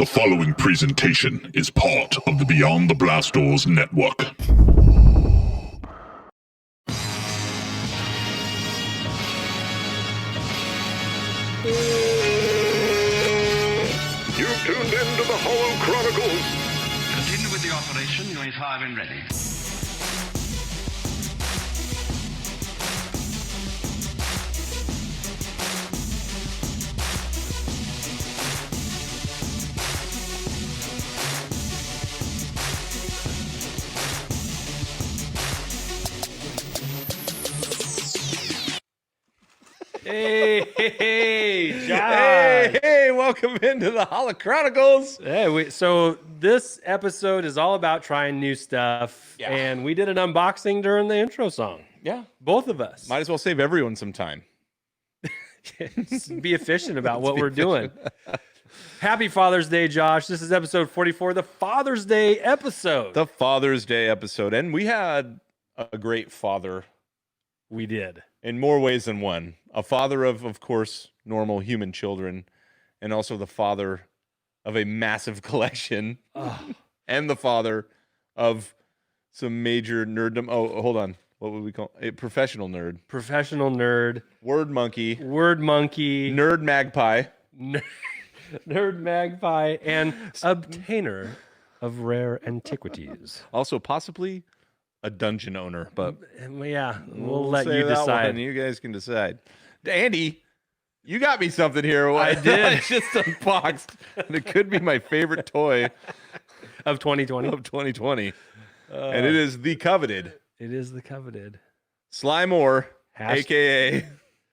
The following presentation is part of the Beyond the Blast Doors network. You've tuned into the Holochronicles. Continue with the operation. Unit 5 and ready. Hey, Josh. Hey, welcome into the Holochronicles. Hey, so this episode is all about trying new stuff, and we did an unboxing during the intro song. Yeah, Both of us. might as well save everyone some time. Be efficient about what we're doing. Happy Father's Day, Josh. This is episode 44, the Father's Day episode. The Father's Day episode, and we had a great father We did. in more ways than one. A father of course, normal human children, and also the father of a massive collection, and the father of some major nerddom. Oh, hold on. What would we call a professional nerd? Professional nerd, Word monkey, word monkey, nerd magpie. nerd magpie, and obtainer of rare antiquities. Also, possibly a dungeon owner, but Yeah, we'll let say you that decide. one. You guys can decide. Andy, you got me something here. I did. I just unboxed, and it could be my favorite toy Of 2020. of 2020, and it is the coveted It is the coveted. Slymore, Hasht- aka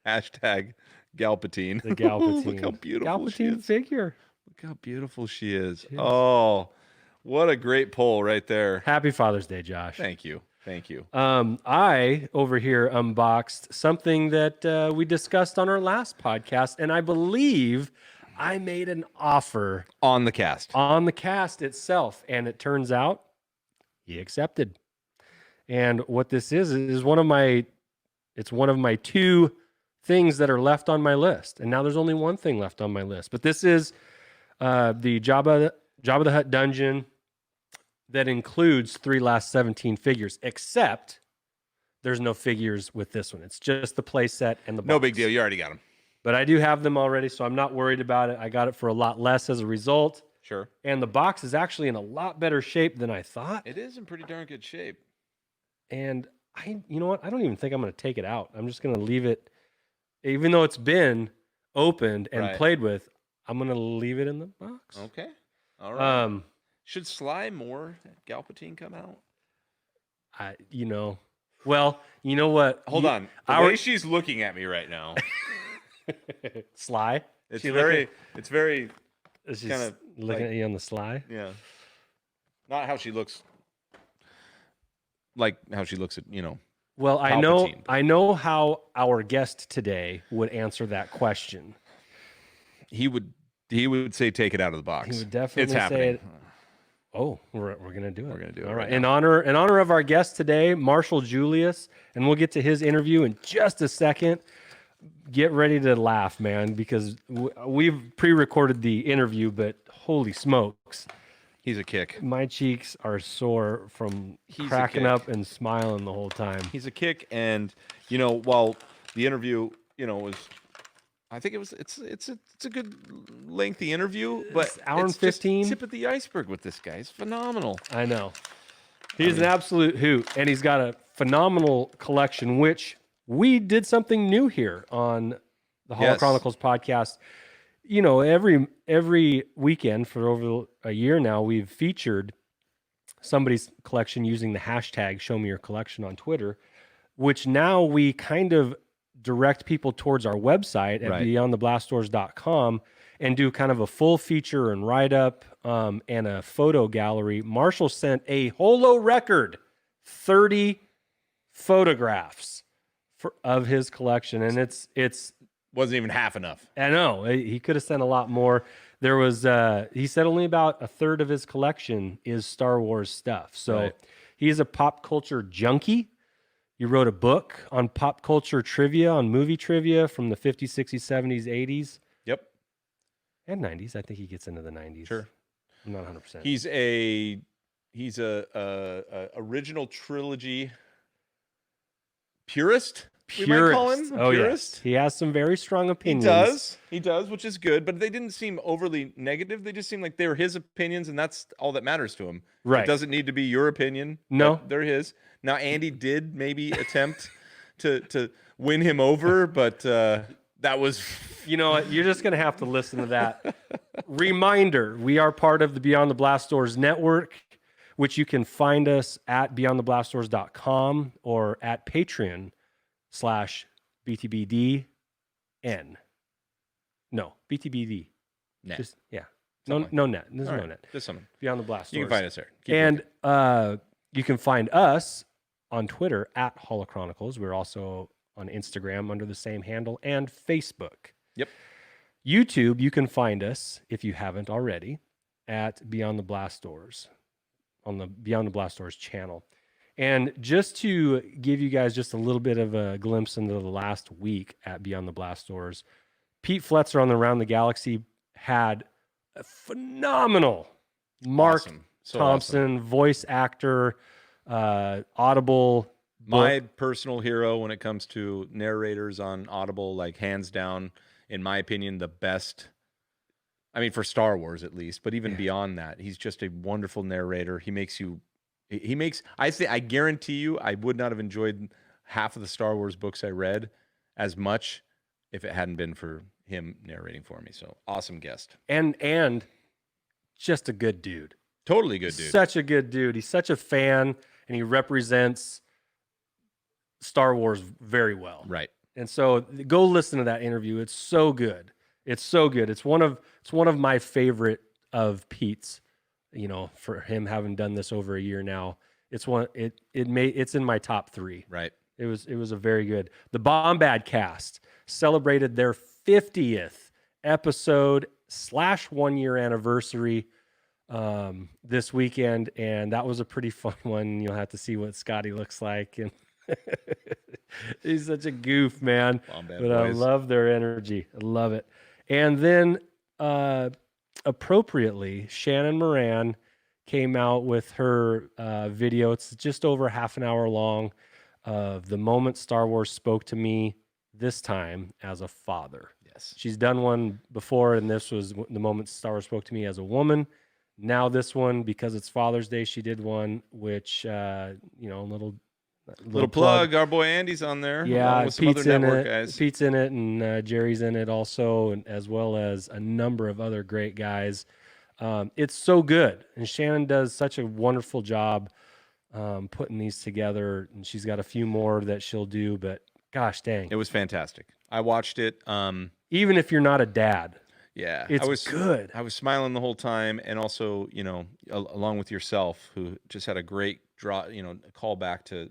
hashtag Galpatine. The Galpatine. Look how beautiful she Galpatine is. figure. Look how beautiful she is. She is. Oh, what a great poll right there. Happy Father's Day, Josh. Thank you. Thank you. I over here unboxed something that we discussed on our last podcast, and I believe I made an offer On the cast. on the cast itself, and it turns out he accepted. And what this is one of my two things that are left on my list, and now there's only one thing left on my list. But this is the Jabba the Hutt dungeon that includes 3 last 17 figures, except there's no figures with this one. It's just the play set and the box. No big deal. You already got them. But I do have them already, so I'm not worried about it. I got it for a lot less as a result. Sure. And the box is actually in a lot better shape than I thought. It is in pretty darn good shape. And you know what? I don't even think I'm going to take it out. I'm just going to leave it, even though it's been opened and Right. played with. I'm going to leave it in the box. Okay. All right. Um, Should Slymore Galpatine come out? well, you know what? Hold on. The our- way she's looking at me right now, Sly. it's She very, She's kinda looking like- at you on the sly. yeah. Not how she looks, like how she looks at, Well, Palpatine. I know how our guest today would answer that question. he would say take it out of the box. He would definitely it's say happening. it. Oh, we're gonna do it. We're gonna do it All right right. now. In honor of our guest today, Marshall Julius, and we'll get to his interview in just a second. Get ready to laugh, man, because we've pre-recorded the interview, but holy smokes, He's a kick. my cheeks are sore from He's a cracking kick. up and smiling the whole time. He's a kick, and while the interview, was, I think it's a good lengthy interview, but It's hour and it's just 15. tip of the iceberg with this guy. He's phenomenal. I know. He's an absolute hoot, and he's got a phenomenal collection, which we did something new here on the Yes. Holochronicles podcast. Every weekend for over a year now, we've featured somebody's collection using the hashtag Show Me Your Collection on Twitter, which now we kind of direct people towards our website at Right. beyondtheblastdoors.com and do kind of a full feature and write-up and a photo gallery. Marshall sent a holo record, 30 photographs of his collection, and it's Wasn't even half enough. I know he could have sent a lot more. There was he said only about a third of his collection is Star Wars stuff. So Right. he's a pop culture junkie. You wrote a book on pop culture trivia, on movie trivia from the 50s, 60s, 70s, 80s. Yep. and 90s. I think he gets into the 90s. Sure. I'm not 100%. He's a original trilogy purist. We might call him a purist. Yes. He has some very strong opinions. He does, which is good, but they didn't seem overly negative. They just seemed like they were his opinions, and that's all that matters to him. Right. It doesn't need to be your opinion. No. They're his. Now, Andy did maybe attempt to win him over, but that was... You know what? You're just going to have to listen to that. Reminder, we are part of the Beyond the Blast Doors network, which you can find us at beyondtheblastdoors.com or at Patreon/BTBDN. No, BTBD. net. Just, yeah. Something No net. There's All no right. net. Just something. Beyond the Blast Doors. You can find us there. Keep And looking. you can find us on Twitter at Holochronicles. We're also on Instagram under the same handle and Facebook. Yep. YouTube, you can find us, if you haven't already, at Beyond the Blast Doors, on the Beyond the Blast Doors channel. And just to give you guys just a little bit of a glimpse into the last week at Beyond the Blast Doors, Pete Fletzer on the Around the Galaxy had a phenomenal Mark Awesome. So Thompson, voice actor, Audible. My personal hero when it comes to narrators on Audible, like hands down, in my opinion, the best. I mean, for Star Wars at least, but even beyond that, he's just a wonderful narrator. He makes. I guarantee you, I would not have enjoyed half of the Star Wars books I read as much if it hadn't been for him narrating for me. So awesome guest. And just a good dude. Totally good dude. Such a good dude. He's such a fan, and he represents Star Wars very well. Right. And so go listen to that interview. It's so good. It's so good. It's one of my favorite of Pete's, you know, for him having done this over a year now. It's in my top 3. Right. It was a very good. The Bombad cast celebrated their 50th episode / 1 year anniversary this weekend, and that was a pretty fun one. You'll have to see what Scotty looks like, and he's such a goof, man. Bombad But I boys. love their energy. I love it. And then appropriately, Shannon Moran came out with her video. It's just over half an hour long of the moment Star Wars spoke to me, this time as a father. Yes. She's done one before, and this was the moment Star Wars spoke to me as a woman. Now this one, because it's Father's Day, she did one, which, little plug. Our boy Andy's on there. Yeah, along with some Pete's other in network it. guys. Pete's in it, and Jerry's in it also, and as well as a number of other great guys. It's so good, and Shannon does such a wonderful job putting these together, and she's got a few more that she'll do, but gosh dang. It was fantastic. I watched it. Even if you're not a dad, Yeah, it's good. I was smiling the whole time, and also, along with yourself, who just had a great call back to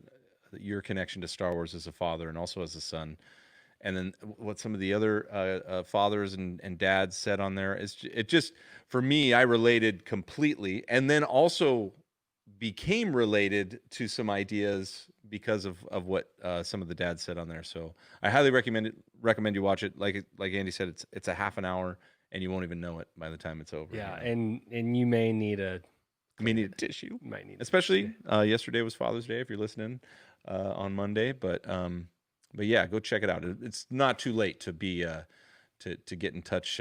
your connection to Star Wars as a father and also as a son, and then what some of the other fathers and dads said on there. It just for me, I related completely, and then also became related to some ideas because of what some of the dads said on there. So I highly recommend you watch it. Like Andy said, it's a half an hour, and you won't even know it by the time it's over. Yeah, and you may need a need a tissue. You might need Especially yesterday was Father's Day if you're listening on Monday, but yeah, go check it out. It's not too late to be to get in touch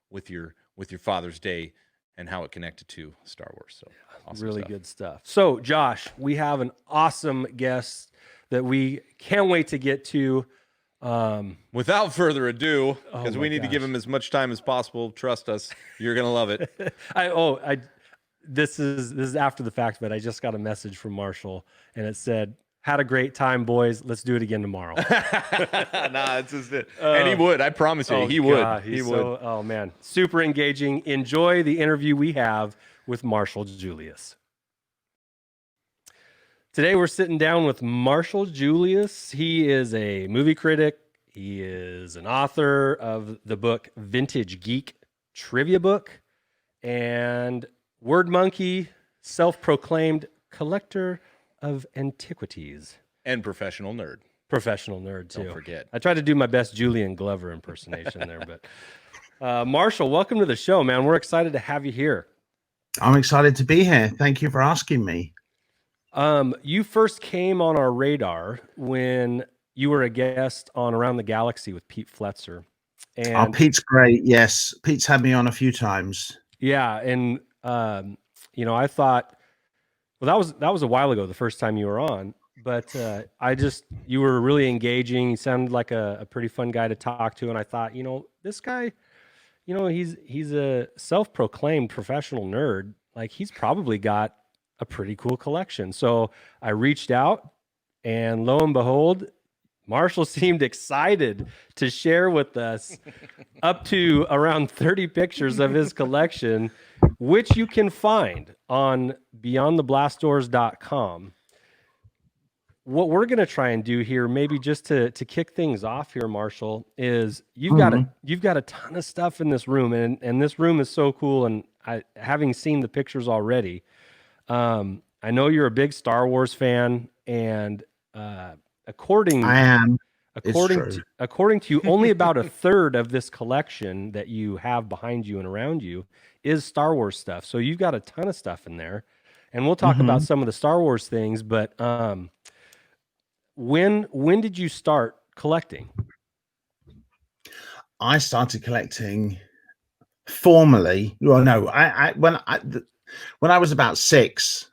with your Father's Day and how it connected to Star Wars. So awesome really stuff. good stuff. So Josh, we have an awesome guest that we can't wait to get to. Without further ado, because my we need to give gosh. him as much time as possible. Trust us, you're gonna love it. This is after the fact, but I just got a message from Marshall, and it said, "Had a great time, boys. Let's do it again tomorrow." Nah, it's just it. And he would. I promise you, he would. God, He he's would. oh man, super engaging. Enjoy the interview we have with Marshall Julius. Today we're sitting down with Marshall Julius. He is a movie critic. He is an author of the book Vintage Geek trivia book, and Word Monkey, self-proclaimed collector of antiquities. And professional nerd. Professional nerd too. Don't forget. I tried to do my best Julian Glover impersonation there, but Marshall, welcome to the show, man. We're excited to have you here. I'm excited to be here. Thank you for asking me. You first came on our radar when you were a guest on Around the Galaxy with Pete Fletzer. And Pete's great. Yes, Pete's had me on a few times. yeah, and I thought, well, that was a while ago, the first time you were on. But you were really engaging. You sounded like a pretty fun guy to talk to, and I thought, this guy, he's a self-proclaimed professional nerd. Like, he's probably got a pretty cool collection. So I reached out, and lo and behold, Marshall seemed excited to share with us up to around 30 pictures of his collection, which you can find on beyondtheblastdoors.com. What we're going to try and do here, maybe just to kick things off here, Marshall, is you've got a ton of stuff in this room, and this room is so cool. And having seen the pictures already, I know you're a big Star Wars fan, and according to you, only about a third of this collection that you have behind you and around you is Star Wars stuff. So you've got a ton of stuff in there, and we'll talk about some of the Star Wars things, but when did you start collecting? I started collecting formally. Well, no, when I was about 6,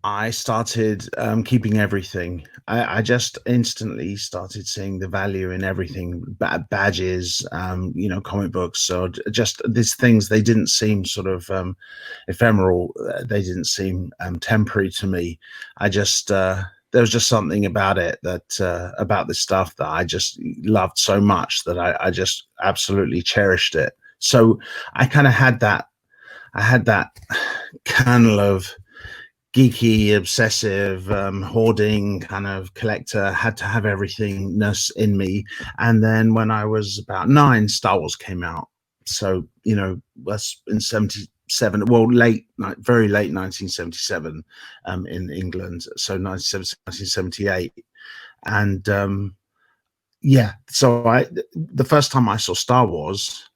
I started keeping everything. I just instantly started seeing the value in everything, badges, comic books, or just these things. They didn't seem sort of ephemeral. They didn't seem temporary to me. I just there was just something about it that about this stuff that I just loved so much that I just absolutely cherished it. So I kind of had that. I had that kernel of geeky, obsessive, hoarding kind of collector, had to have everythingness in me. And then when I was about 9, Star Wars came out. So, that's in 77, well, very late 1977 in England. So 1978. And so the first time I saw Star Wars,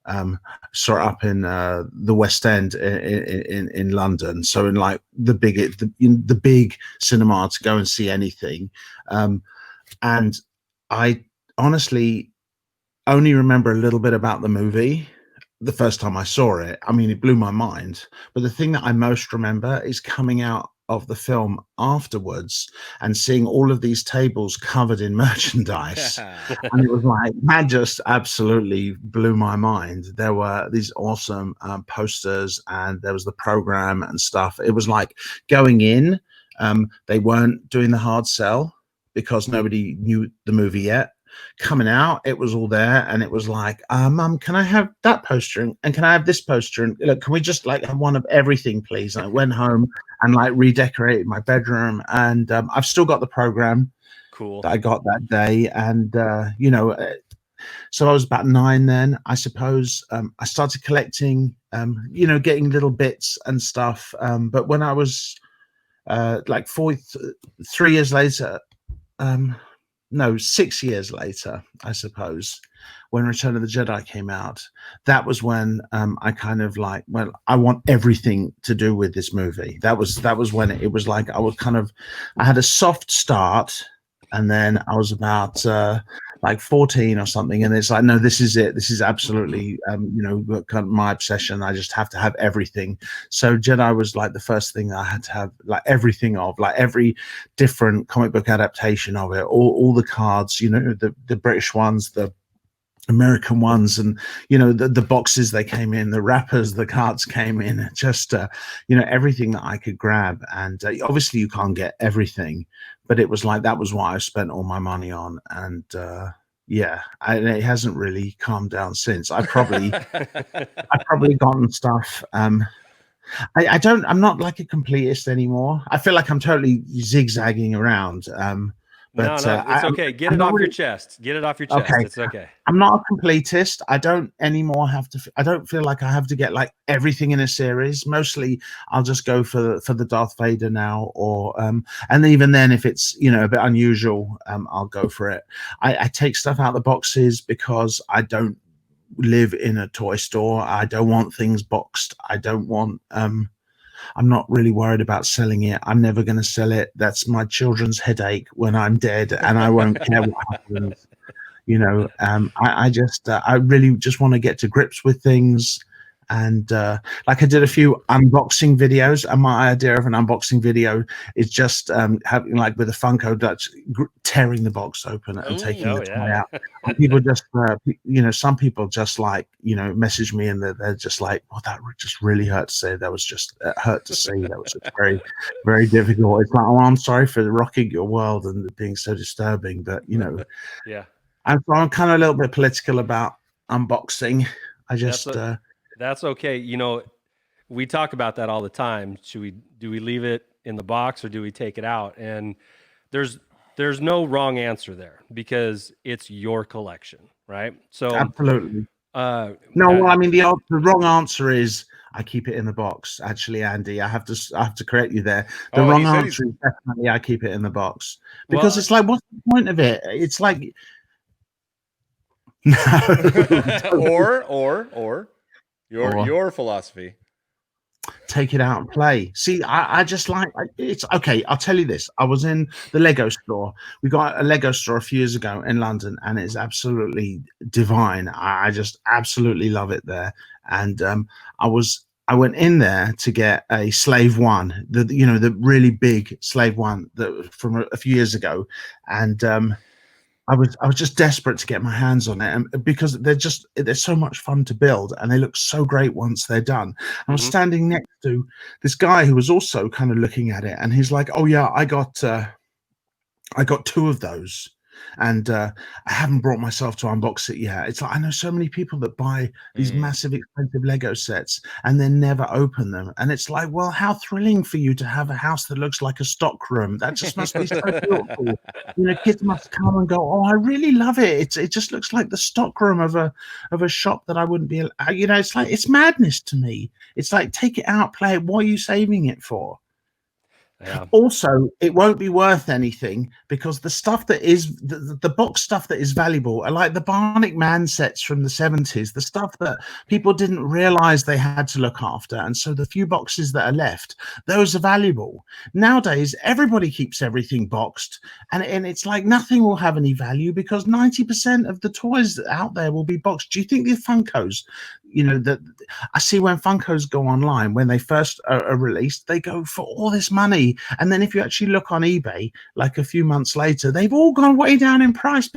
saw it up in the West End in London. So in like the big cinema to go and see anything. And I honestly only remember a little bit about the movie the first time I saw it. I mean, it blew my mind. But the thing that I most remember is coming out of the film afterwards and seeing all of these tables covered in merchandise. And it was like, that just absolutely blew my mind. There were these awesome posters, and there was the program and stuff. It was like going in, they weren't doing the hard sell because nobody knew the movie yet. Coming out, it was all there, and it was like, Mum, can I have that poster, and can I have this poster, and look, can we just like have one of everything, please? And I went home and like redecorated my bedroom, and I've still got the program Cool that I got that day. And so I was about 9 then, I suppose. I started collecting, getting little bits and stuff, but when I was like 3 years later, no, 6 years later, I suppose, when Return of the Jedi came out, that was when I kind of like, well, I want everything to do with this movie. That was when it was like I had a soft start, and then I was about like 14 or something, and it's like, no, this is it. This is absolutely kind of my obsession. I just have to have everything. So Jedi was like the first thing I had to have, like everything of, like every different comic book adaptation of it, all the cards, the British ones, the American ones, and the boxes they came in, the wrappers, the cards came in, just everything that I could grab. And obviously you can't get everything, but it was like, that was what I spent all my money on. And it hasn't really calmed down since. I've probably gotten stuff. I'm not like a completist anymore. I feel like I'm totally zigzagging around. But no, it's okay. Get it off your chest. Get it off your chest. Okay. It's okay. I'm not a completist. I don't anymore I don't feel like I have to get like everything in a series. Mostly I'll just go for the Darth Vader now, or and even then, if it's a bit unusual, I'll go for it. I take stuff out of the boxes because I don't live in a toy store. I don't want things boxed. I don't want. I'm not really worried about selling it. I'm never going to sell it. That's my children's headache when I'm dead, and I won't care what happens. I really just want to get to grips with things. And like I did a few unboxing videos, and my idea of an unboxing video is just having, like with a Funko, Dutch tearing the box open and taking the toy out. And people just, some people just like, message me and they're just like, "Oh, that just really hurt to say. That was just hurt to see. That was just very, very difficult." It's like, "Oh, I'm sorry for rocking your world and being so disturbing," but yeah. I'm kind of a little bit political about unboxing. I just. That's okay. We talk about that all the time. Do we leave it in the box or do we take it out? And there's no wrong answer there because it's your collection, right? So absolutely. I mean the wrong answer is I keep it in the box. Actually, Andy, I have to correct you there. The wrong answer is definitely I keep it in the box because it's like, what's the point of it? It's like or your philosophy. Take it out and play. See, I just like it's okay. I'll tell you this. I was in the Lego store. We got a Lego store a few years ago in London, and it's absolutely divine. I just absolutely love it there. And I went in there to get a Slave One, the really big Slave One that from a few years ago, and I was just desperate to get my hands on it, and because they're so much fun to build, and they look so great once they're done. I was standing next to this guy who was also kind of looking at it, and he's like, "Oh yeah, I got 2 of those, and I haven't brought myself to unbox it yet." It's like, I know so many people that buy these massive expensive Lego sets and then never open them, and it's like, well, how thrilling for you to have a house that looks like a stock room. That just must be so beautiful. Kids must come and go, "Oh, I really love it. It just looks like the stock room of a shop that I wouldn't be." It's like, it's madness to me. It's like, take it out, play it. What are you saving it for? Yeah. Also, it won't be worth anything because the stuff that is the box stuff that is valuable are like the Bionic Man sets from the 70s, the stuff that people didn't realize they had to look after. And so the few boxes that are left, those are valuable. Nowadays, everybody keeps everything boxed, and it's like nothing will have any value because 90% of the toys out there will be boxed. Do you think the Funkos, that I see when Funkos go online, when they first are released, they go for all this money. And then if you actually look on eBay, like a few months later, they've all gone way down in price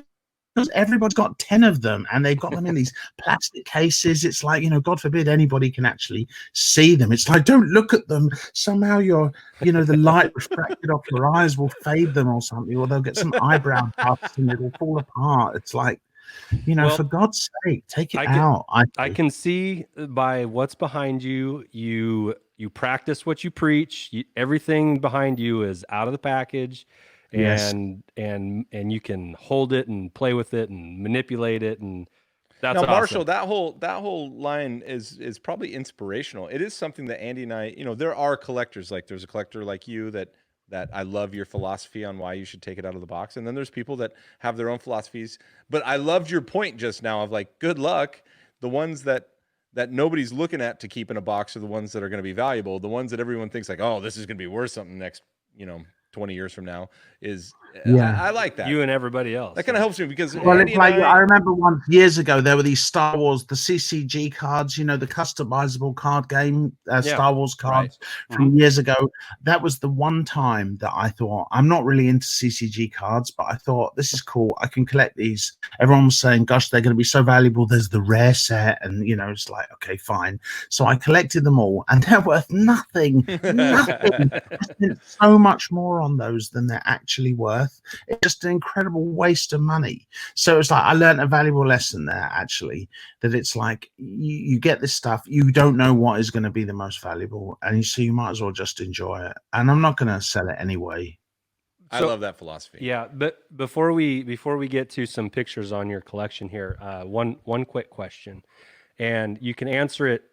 because everybody's got 10 of them and they've got them in these plastic cases. It's like, God forbid anybody can actually see them. It's like, don't look at them. Somehow the light refracted off your eyes will fade them or something, or they'll get some eyebrow tufts and it'll fall apart. It's like, for God's sake, take it out. I can see by what's behind you. You practice what you preach. Everything behind you is out of the package, and you can hold it and play with it and manipulate it, and that's now, awesome. Marshall. That whole line is probably inspirational. It is something that Andy and I, there are collectors, like there's a collector like you that I love your philosophy on why you should take it out of the box, and then there's people that have their own philosophies. But I loved your point just now of like, good luck. The ones that nobody's looking at to keep in a box are the ones that are going to be valuable. The ones that everyone thinks like, oh, this is going to be worth something next, 20 years from now is, I like that. You and everybody else. That kind of helps me because it's like, I remember once years ago, there were these Star Wars, the CCG cards, the customizable card game, Star Wars cards from years ago. That was the one time that I thought, I'm not really into CCG cards, but I thought, this is cool. I can collect these. Everyone was saying, gosh, they're going to be so valuable. There's the rare set. And, it's like, okay, fine. So I collected them all and they're worth nothing. Nothing. I spent so much more on those than they're actually worth. It's just an incredible waste of money. So it's like I learned a valuable lesson there, actually, that it's like you get this stuff, you don't know what is going to be the most valuable, and so you might as well just enjoy it. And I'm not going to sell it anyway. I love that philosophy. Yeah, but before we get to some pictures on your collection here, one quick question, and you can answer it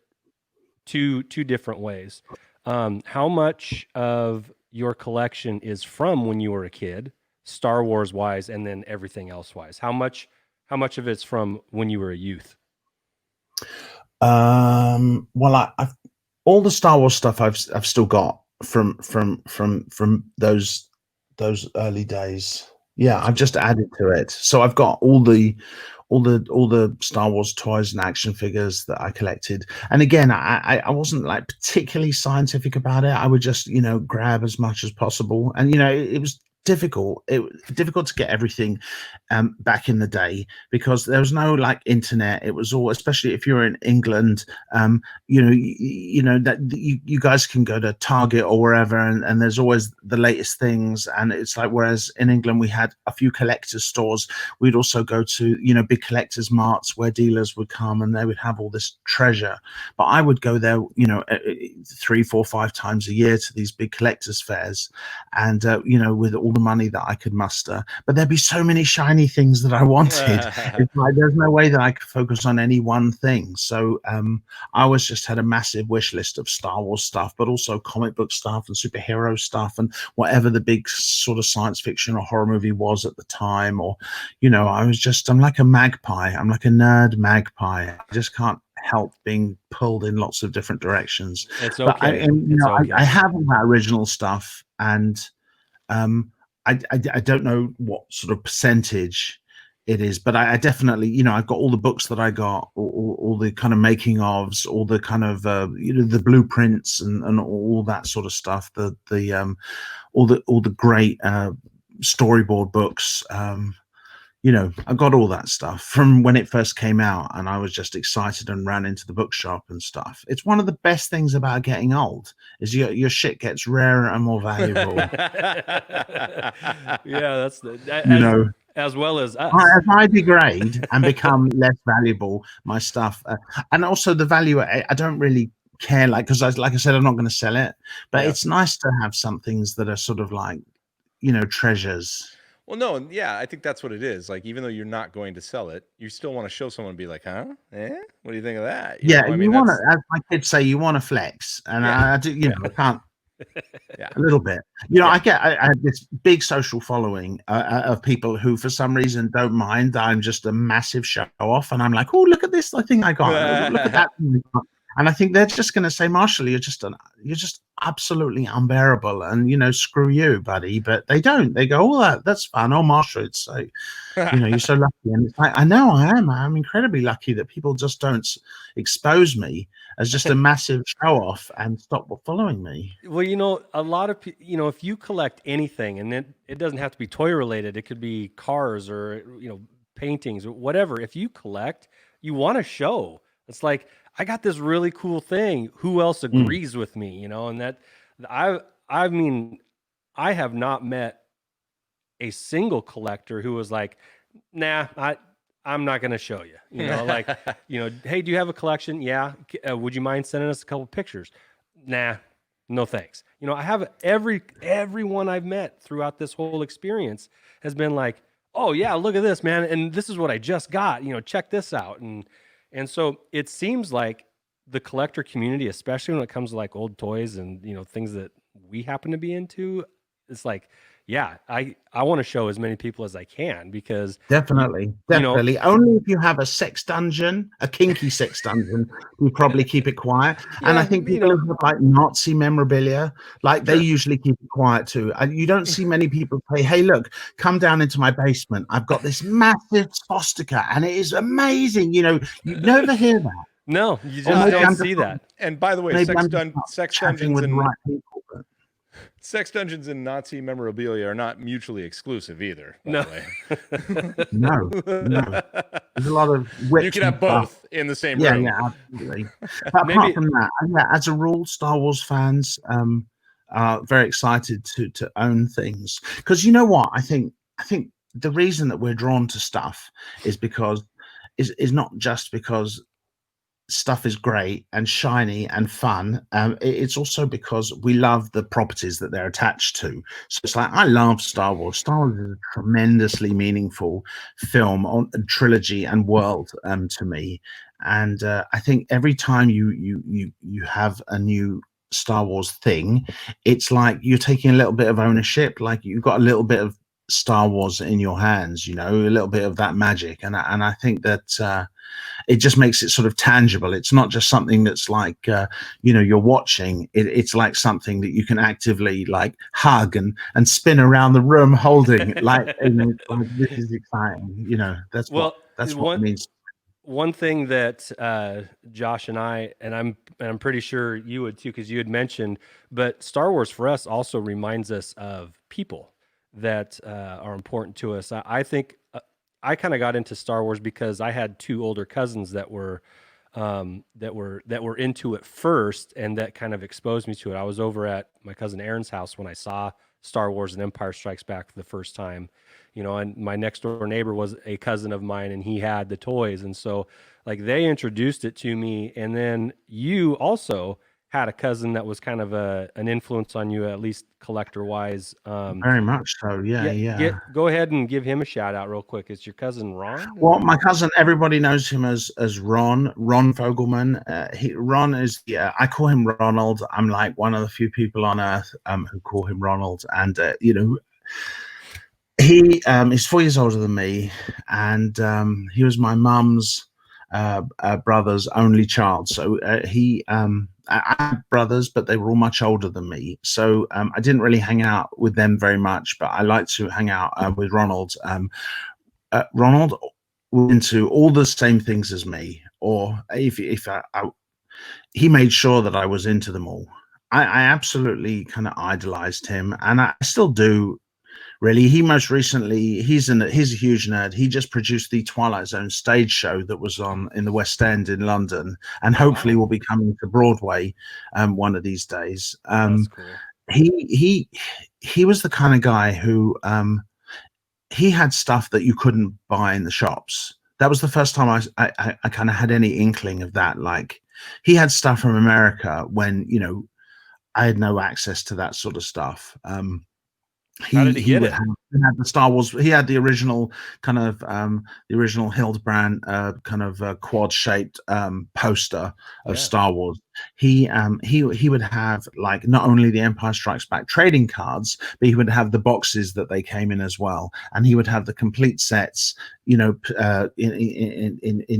two different ways. How much of your collection is from when you were a kid, Star Wars wise, and then everything else wise? How much of it's from when you were a youth? Well, I've all the Star Wars stuff I've still got from those early days. Yeah, I've just added to it. So I've got all the Star Wars toys and action figures that I collected. And again, I wasn't like particularly scientific about it. I would just, grab as much as possible. And it was difficult. It was difficult to get everything back in the day because there was no like internet. It was all, especially if you're in England, that you guys can go to Target or wherever, and there's always the latest things. And it's like, whereas in England we had a few collectors stores, we'd also go to big collectors marts where dealers would come and they would have all this treasure. But I would go there 3, 4, 5 times a year to these big collectors fairs, and with all the money that I could muster. But there'd be so many shiny things that I wanted. It's like there's no way that I could focus on any one thing. So I always just had a massive wish list of Star Wars stuff, but also comic book stuff and superhero stuff and whatever the big sort of science fiction or horror movie was at the time. Or I'm like a magpie. I'm like a nerd magpie. I just can't help being pulled in lots of different directions. It's okay. I have all that original stuff, and I don't know what sort of percentage it is, but I definitely, I've got all the books that I got, all the kind of making ofs, all the kind of the blueprints and all that sort of stuff. All the great storyboard books. I got all that stuff from when it first came out, and I was just excited and ran into the bookshop and stuff. It's one of the best things about getting old is your shit gets rarer and more valuable. Yeah, that's as well as us. As I degrade and become less valuable, my stuff, and also the value. I don't really care, because like I said, I'm not going to sell it, but it's nice to have some things that are sort of like, treasures. Well, no, yeah, I think that's what it is. Like, even though you're not going to sell it, you still want to show someone and be like, huh? What do you think of that? You want to, as my kids say, you want to flex. And I do, I can't, a little bit. I have this big social following of people who, for some reason, don't mind. I'm just a massive show off. And I'm like, oh, look at this thing I got. Look at that thing I got. And I think they're just going to say, Marshall, you're just absolutely unbearable, and screw you, buddy. But they don't. They go, oh, that's fun. Oh, Marshall, it's so, you're so lucky. And it's like, I know I am. I'm incredibly lucky that people just don't expose me as just a massive show off and stop following me. Well, a lot of people, if you collect anything, and it doesn't have to be toy related, it could be cars or paintings or whatever. If you collect, you want to show. It's like, I got this really cool thing. Who else agrees with me? And that I mean, I have not met a single collector who was like, nah, I'm not going to show you, hey, do you have a collection? Yeah. Would you mind sending us a couple pictures? Nah, no, thanks. I have everyone I've met throughout this whole experience has been like, oh yeah, look at this, man. And this is what I just got, check this out. And so it seems like the collector community, especially when it comes to like old toys and, things that we happen to be into, it's like, yeah, I want to show as many people as I can because definitely. Only if you have a sex dungeon, a kinky sex dungeon, you probably keep it quiet. Yeah, and I think people who have like Nazi memorabilia, they usually keep it quiet too. You don't see many people say, hey, look, come down into my basement. I've got this massive swastika and it is amazing. You never hear that. No, you just don't see that. And by the way, sex dungeons and right people. Sex dungeons and Nazi memorabilia are not mutually exclusive either. By the way. No. There's a lot of you can have both in the same room. Yeah, absolutely. But apart from that, as a rule, Star Wars fans are very excited to own things because you know what? I think the reason that we're drawn to stuff is because is not just because stuff is great and shiny and fun. It's also because we love the properties that they're attached to. So it's like, I love Star Wars. Star Wars is a tremendously meaningful film on trilogy and world to me. And I think every time you have a new Star Wars thing, it's like you're taking a little bit of ownership. Like you've got a little bit of Star Wars in your hands, a little bit of that magic. And I think that it just makes it sort of tangible. It's not just something that's like, you're watching. It's like something that you can actively like hug and spin around the room holding like, like this is exciting. That's what it means. One thing that Josh and I'm pretty sure you would too, because you had mentioned, but Star Wars for us also reminds us of people that are important to us. I think I kind of got into Star Wars because I had two older cousins that were into it first, and that kind of exposed me to it. I was over at my cousin Aaron's house when I saw Star Wars and Empire Strikes Back for the first time, and my next door neighbor was a cousin of mine, and he had the toys, and so like they introduced it to me, and then you also had a cousin that was kind of an influence on you, at least collector wise. Very much so. Yeah. Go ahead and give him a shout out real quick. Is your cousin Ron? Well, my cousin, everybody knows him as Ron Fogelman. Ron is, I call him Ronald. I'm like one of the few people on earth who call him Ronald. And, he is 4 years older than me. And he was my mum's brother's only child. So I had brothers, but they were all much older than me. So I didn't really hang out with them very much, but I like to hang out with Ronald. Ronald was into all the same things as me, or if he made sure that I was into them all. I absolutely kind of idolized him, and I still do. Really, he most recently, he's a huge nerd. He just produced the Twilight Zone stage show that was on in the West End in London, and hopefully will be coming to Broadway one of these days. That's cool. He was the kind of guy who he had stuff that you couldn't buy in the shops. That was the first time I kind of had any inkling of that. Like, he had stuff from America when I had no access to that sort of stuff. How did he get it? He had the Star Wars. He had the original kind of the original Hildebrand kind of quad shaped poster of Star Wars. He would have like not only the Empire Strikes Back trading cards, but he would have the boxes that they came in as well, and he would have the complete sets, in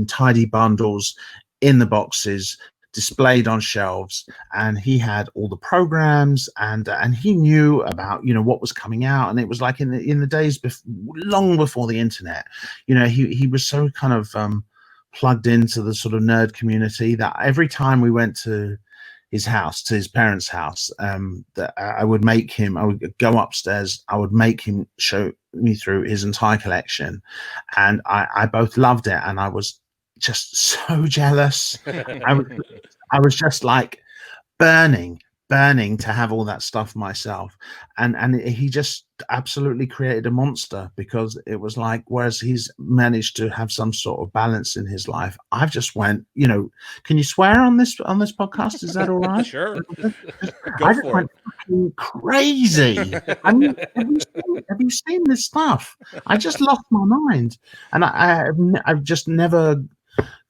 tidy bundles in the boxes, displayed on shelves, and he had all the programs, and he knew about what was coming out, and it was like in the days long before the internet. He was so kind of plugged into the sort of nerd community that every time we went to his house, to his parents' house, that I would go upstairs, I would make him show me through his entire collection, and I both loved it, and I was just so jealous. I was just like burning to have all that stuff myself, and he just absolutely created a monster, because it was like, whereas he's managed to have some sort of balance in his life, I've just went, can you swear on this podcast? Is that all right? Sure. I just went fucking crazy. I mean, have you seen this stuff? I just lost my mind, and I've just never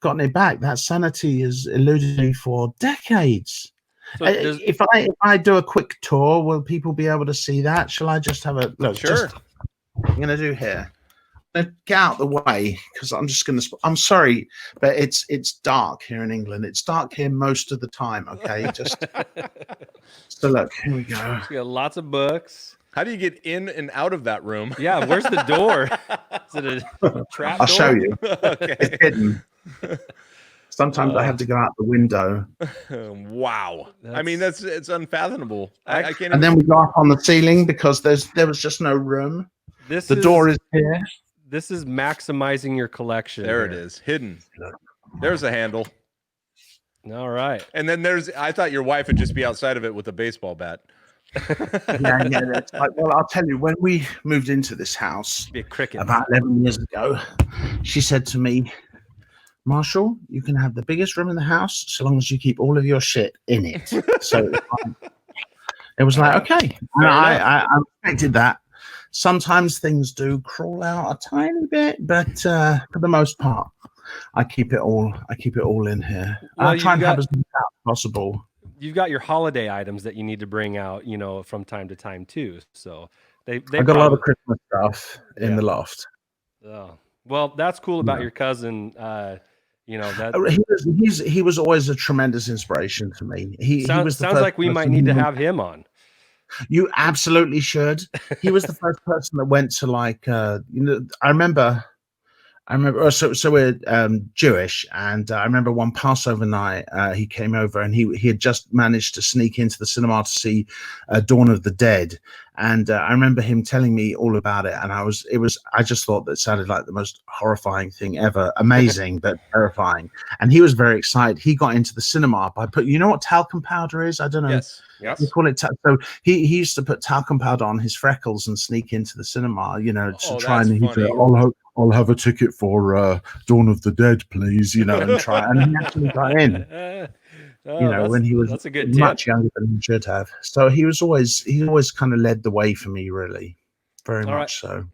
gotten it back. That sanity has eluded me for decades. So if I do a quick tour, will people be able to see that? Shall I just have a look? Sure. I'm going to do here. I'm going to get out the way, because I'm just going to. I'm sorry, but it's dark here in England. It's dark here most of the time. Okay, just so look. Here we go. We got lots of books. How do you get in and out of that room? Yeah, where's the door? Is it a trap door? I'll show you. Okay. It's hidden. Sometimes I have to go out the window. Wow. I mean, it's unfathomable. I can't. And then we go up on the ceiling, because there was just no room. The door is here. This is maximizing your collection. There it is, hidden. There's a handle. All right. And then I thought your wife would just be outside of it with a baseball bat. Yeah. That's like, well, I'll tell you, when we moved into this house Be a cricket. about 11 years ago, she said to me, Marshall, you can have the biggest room in the house so long as you keep all of your shit in it. So it was like, okay. And I respected that. Sometimes things do crawl out a tiny bit, but for the most part, I keep it all in here. Well, I try and have as much as possible. You've got your holiday items that you need to bring out, from time to time too. So I got a lot of Christmas stuff in the loft. Oh, well, that's cool about your cousin. He was always a tremendous inspiration to me. He was the sounds first like we might need to have him on. You absolutely should. He was the first person that went to I remember. So we're Jewish, and I remember one Passover night he came over, and he had just managed to sneak into the cinema to see Dawn of the Dead, and I remember him telling me all about it, and I just thought that sounded like the most horrifying thing ever, amazing but terrifying, and he was very excited. He got into the cinema by you know what talcum powder is? I don't know. Yes. We call it so he used to put talcum powder on his freckles and sneak into the cinema, to try and I'll have a ticket for Dawn of the Dead, please, and try. And he actually got in, when he was much younger than he should have. So he always kind of led the way for me, really, very much so.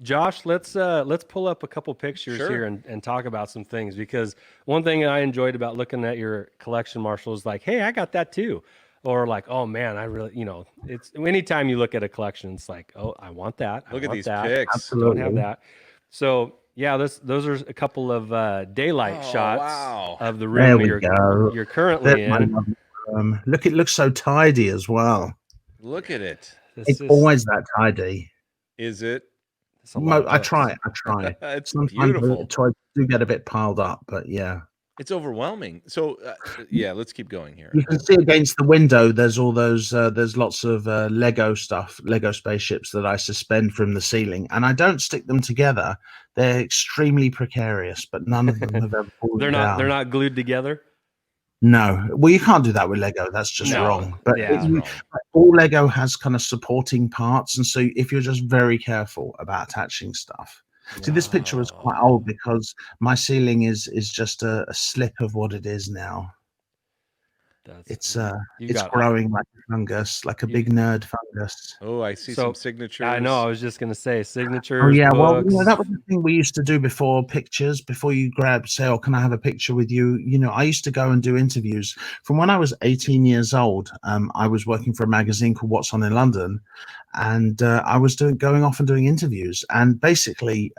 Josh, let's pull up a couple pictures here and talk about some things, because one thing I enjoyed about looking at your collection, Marshall, is like, hey, I got that too. Or like, oh man, I really, it's anytime you look at a collection, it's like, oh, I want that. Look at these that. pics. Absolutely. Don't have that. So yeah, those are a couple of daylight shots of the room you're currently in. Look, it looks so tidy as well. Look at it. It's always that tidy. Is it? I try. It's Sometimes beautiful. I do get a bit piled up, but yeah. It's overwhelming. So, let's keep going here. You can see against the window, there's all those, there's lots of Lego stuff, Lego spaceships that I suspend from the ceiling, and I don't stick them together. They're extremely precarious, but none of them have ever fallen down. They're not glued together? No. Well, you can't do that with Lego. That's just wrong. But all Lego has kind of supporting parts, and so if you're just very careful about attaching stuff. See, this picture was quite old because my ceiling is just a slip of what it is now. It's growing like a fungus, like a big nerd fungus. Oh, I see some signatures. I know. I was just gonna say signatures. Oh yeah, books. Well, that was the thing we used to do before pictures. Before you say, "Oh, can I have a picture with you?" I used to go and do interviews. From when I was 18 years old, I was working for a magazine called What's On in London, and I was going off and doing interviews. And basically,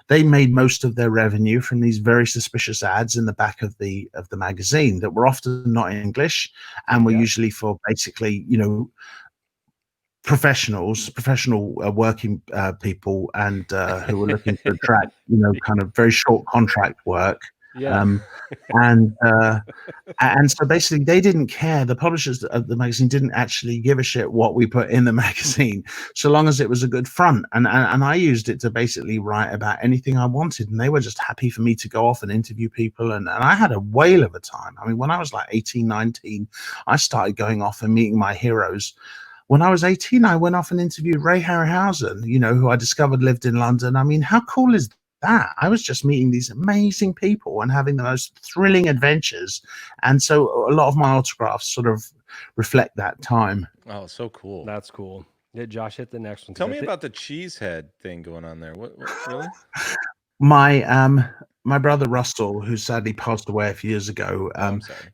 they made most of their revenue from these very suspicious ads in the back of the magazine that were often not in English. And we're usually for basically, professional working people, and who were looking to attract, kind of very short contract work. And so basically they didn't care. The publishers of the magazine didn't actually give a shit what we put in the magazine, so long as it was a good front. And I used it to basically write about anything I wanted, and they were just happy for me to go off and interview people. And I had a whale of a time. I mean, when I was like 18, 19, I started going off and meeting my heroes. When I was 18, I went off and interviewed Ray Harryhausen, who I discovered lived in London. I mean, how cool is that? I was just meeting these amazing people and having the most thrilling adventures. And so a lot of my autographs sort of reflect that time. Oh, so cool. That's cool. Yeah, Josh, hit the next one. Tell me about the cheese head thing going on there. What really? My brother Russell, who sadly passed away a few years ago,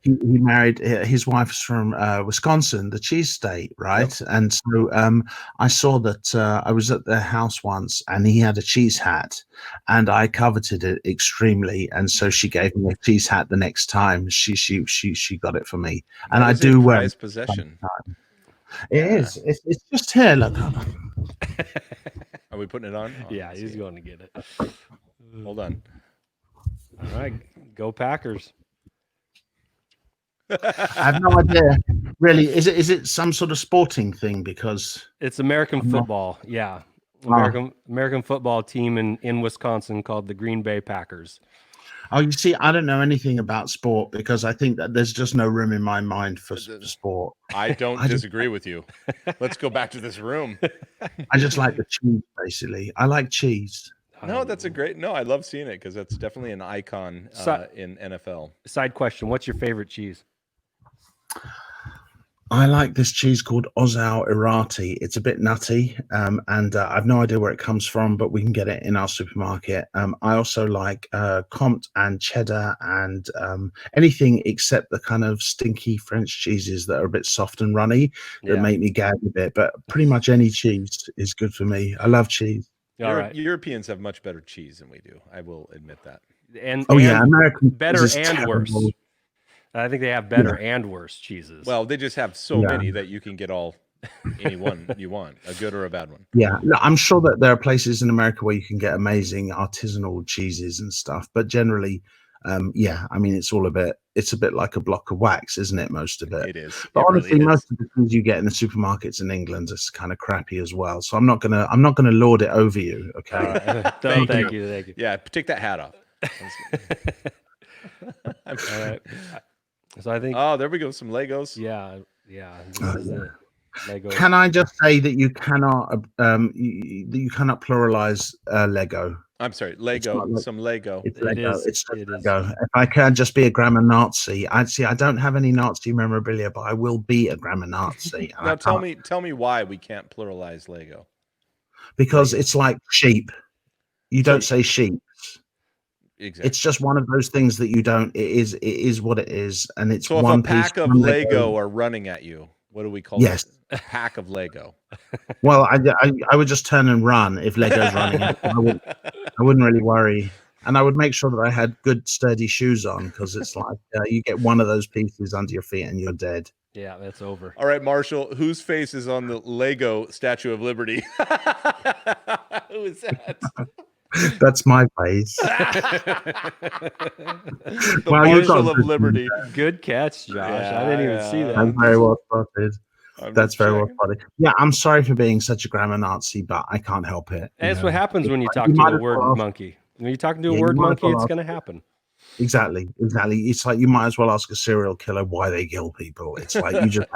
he married, his wife's from Wisconsin, the cheese state, right? Yep. And so I saw that I was at their house once, and he had a cheese hat, and I coveted it extremely, and so she gave me a cheese hat the next time. She got it for me, and I do wear it. Possession. It is. It's just here. Look. Are we putting it on? Oh, yeah, he's going to get it. Hold on. All right, go Packers. I have no idea. Really, is it some sort of sporting thing? Because it's American football. Yeah, American football team in Wisconsin called the Green Bay Packers. Oh, you see, I don't know anything about sport because I think that there's just no room in my mind for sport. I don't disagree with you. Let's go back to this room. I just like the cheese, basically. I like cheese. No, that's a great. No, I love seeing it because that's definitely an icon in NFL. Side question: what's your favorite cheese? I like this cheese called Ozal Irati. It's a bit nutty, and I've no idea where it comes from, but we can get it in our supermarket. I also like Comte and cheddar and anything except the kind of stinky French cheeses that are a bit soft and runny that make me gag a bit. But pretty much any cheese is good for me. I love cheese. All right. Europeans have much better cheese than we do. I will admit that. And American better cheese is and terrible. worse. I think they have better and worse cheeses. Well, they just have so many that you can get any one you want, a good or a bad one. Yeah, no, I'm sure that there are places in America where you can get amazing artisanal cheeses and stuff, but generally, I mean, it's a bit like a block of wax, isn't it? Most of it. It is. But It honestly, really is. most of the things you get in the supermarkets in England is kind of crappy as well. So I'm not gonna lord it over you. Okay. Right. Thank you. Yeah, take that hat off. All right. So I think. Oh, there we go. Some Legos. Yeah. This is it. Lego. Can I just say that you cannot pluralize Lego? I'm sorry, Lego. Some Lego. It's Lego. It's just It Lego. If I can just be a grammar Nazi, I don't have any Nazi memorabilia, but I will be a grammar Nazi. Now tell me why we can't pluralize Lego. Because it's like sheep. You don't say sheep. Exactly. It's just one of those things that you don't. It is what it is, and it's so if one a pack piece, of one Lego are running at you, what do we call Yes. it? A pack of Lego. Well, I would just turn and run if Lego's running. I wouldn't really worry, and I would make sure that I had good sturdy shoes on, because it's like you get one of those pieces under your feet and you're dead. Yeah, that's over. All right, Marshall, whose face is on the Lego Statue of Liberty? Who is that? That's my face. The Well, you've got Marshal of good Liberty. Good catch, Josh. Yeah, I didn't even see that. That's very well spotted. I'm That's just very well checking. spotted. Yeah, I'm sorry for being such a grammar Nazi, but I can't help it. And it's what happens when you talk You to might the as word well- monkey. When you're talking to a Yeah, you word might as monkey, well it's ask- going to happen. Exactly. It's like you might as well ask a serial killer why they kill people. It's like you just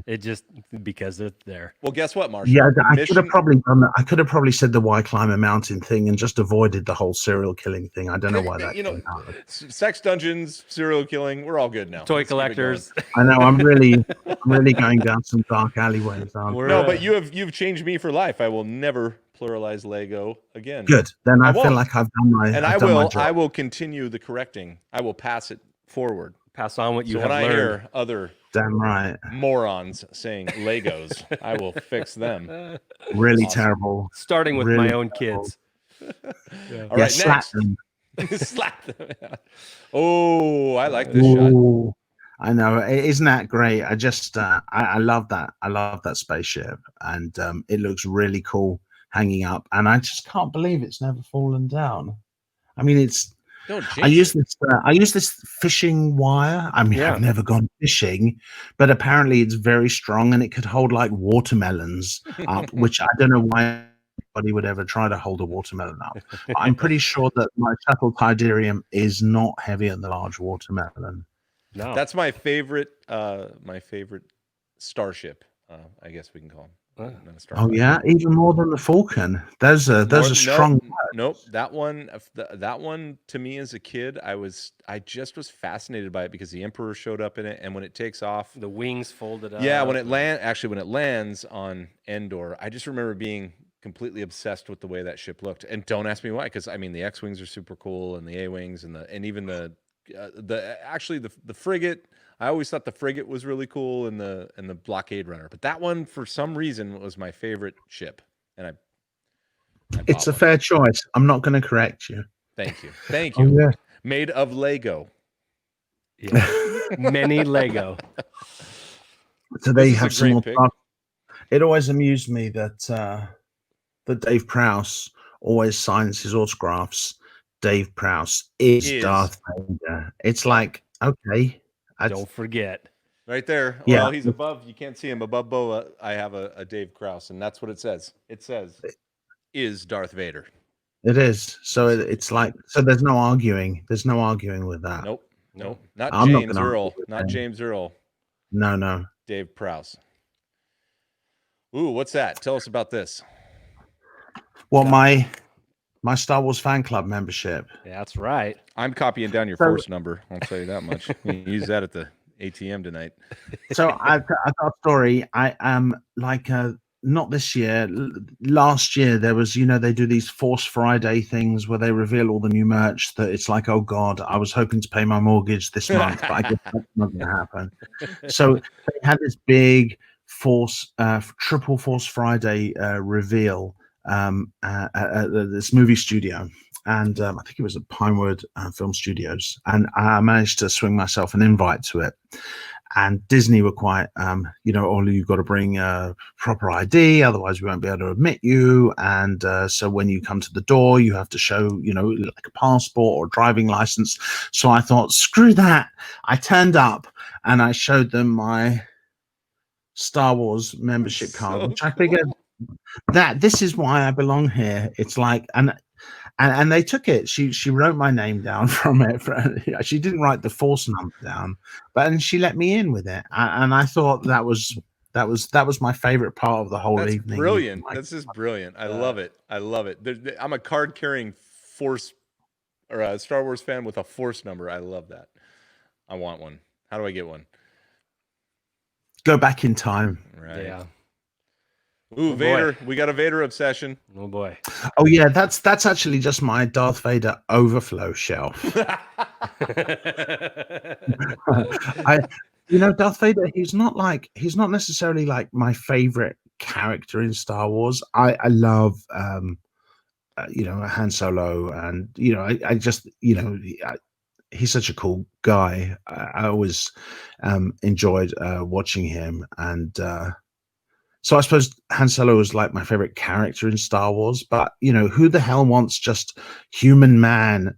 It just because it's there. Well, guess what, Marshall? Yeah, I could Mission- have probably done that. I could have probably said the why climb a mountain thing and just avoided the whole serial killing thing. I don't know why that You know, came out. sex dungeons, serial killing, we're all good now. Toy Let's keep it going. collectors. I know I'm really going down some dark alleyways, aren't I? No, but you've changed me for life. I will never pluralize Lego again. Good. Then I feel won't. like I've done my And I've done my I job. will continue the correcting. I will pass it forward. Pass on what you So have when I learned. hear other Damn right. morons saying Legos, I will fix them. Really Awesome. terrible. Starting with Really my own terrible. kids. All right, slap next. them. Slap them. Oh, I like this shot. Ooh, I know. Isn't that great? I just I love that. I love that spaceship, and it looks really cool hanging up. And I just can't believe it's never fallen down. I mean, it's. Don't I jinx use it. I use this fishing wire. I mean, Yeah. I've never gone fishing, but apparently it's very strong and it could hold like watermelons up, which I don't know why anybody would ever try to hold a watermelon up. But I'm pretty sure that my shuttle Tidarium is not heavier than a large watermelon. No. That's my favorite starship. I guess we can call him. Not a Oh starfighter. yeah, even more than the Falcon. Those are strong. Nope. That one to me as a kid, I just was fascinated by it because the Emperor showed up in it, and when it takes off, the wings folded up. yeah, when it lands on Endor, I just remember being completely obsessed with the way that ship looked. And don't ask me why, because I mean the X-wings are super cool, and the A-wings, and even the frigate. I always thought the frigate was really cool, and the blockade runner. But that one, for some reason, was my favorite ship, and I It's bought a one. fair choice. I'm not going to correct you. Thank you. Thank Oh you. yeah. Made of Lego. Yeah. Many Lego. So they This is a have some more. great pick. It always amused me that Dave Prowse always signs his autographs. Dave Prowse is Darth Vader. It's like, okay, Don't forget. Right there. Yeah. Well, he's above. You can't see him. Above Boa, I have a Dave Krause, and that's what it says. It says, is Darth Vader. it is. So it's like, so there's no arguing. There's no arguing with that. Nope. Nope. Not I'm not James gonna Earl. argue with Not that. James Earl. No. Dave Prowse. Ooh, what's that? Tell us about this. Well, my Star Wars fan club membership. Yeah, that's right. I'm copying down your So- force number. I'll tell you that much. You can use that at the ATM tonight. So I've got a story. I am not this year. Last year there was, they do these Force Friday things where they reveal all the new merch. That it's like, oh God, I was hoping to pay my mortgage this month, but I guess that's not going to happen. So they had this big triple Force Friday reveal at this movie studio. And I think it was at Pinewood Film Studios. And I managed to swing myself an invite to it. And Disney were quite, you've got to bring proper ID, otherwise we won't be able to admit you. And so when you come to the door, you have to show, like a passport or driving license. So I thought, screw that. I turned up and I showed them my Star Wars membership card, which I figured that this is why I belong here. It's like, and they took it. She wrote my name down from it. She didn't write the Force number down, and she let me in with it. And I thought that was my favorite part of the whole evening. Brilliant. That's just brilliant. I love it. I love it. I'm a card carrying Force or a Star Wars fan with a Force number. I love that. I want one. How do I get one? Go back in time. Right. Yeah. Ooh, Vader. We got a Vader obsession. Oh boy. Oh yeah, that's actually just my Darth Vader overflow shelf. Darth Vader, he's not necessarily like my favorite character in Star Wars. I love Han Solo, and I just he's such a cool guy. I always enjoyed watching him, and so I suppose Han Solo is like my favorite character in Star Wars, but who the hell wants just human man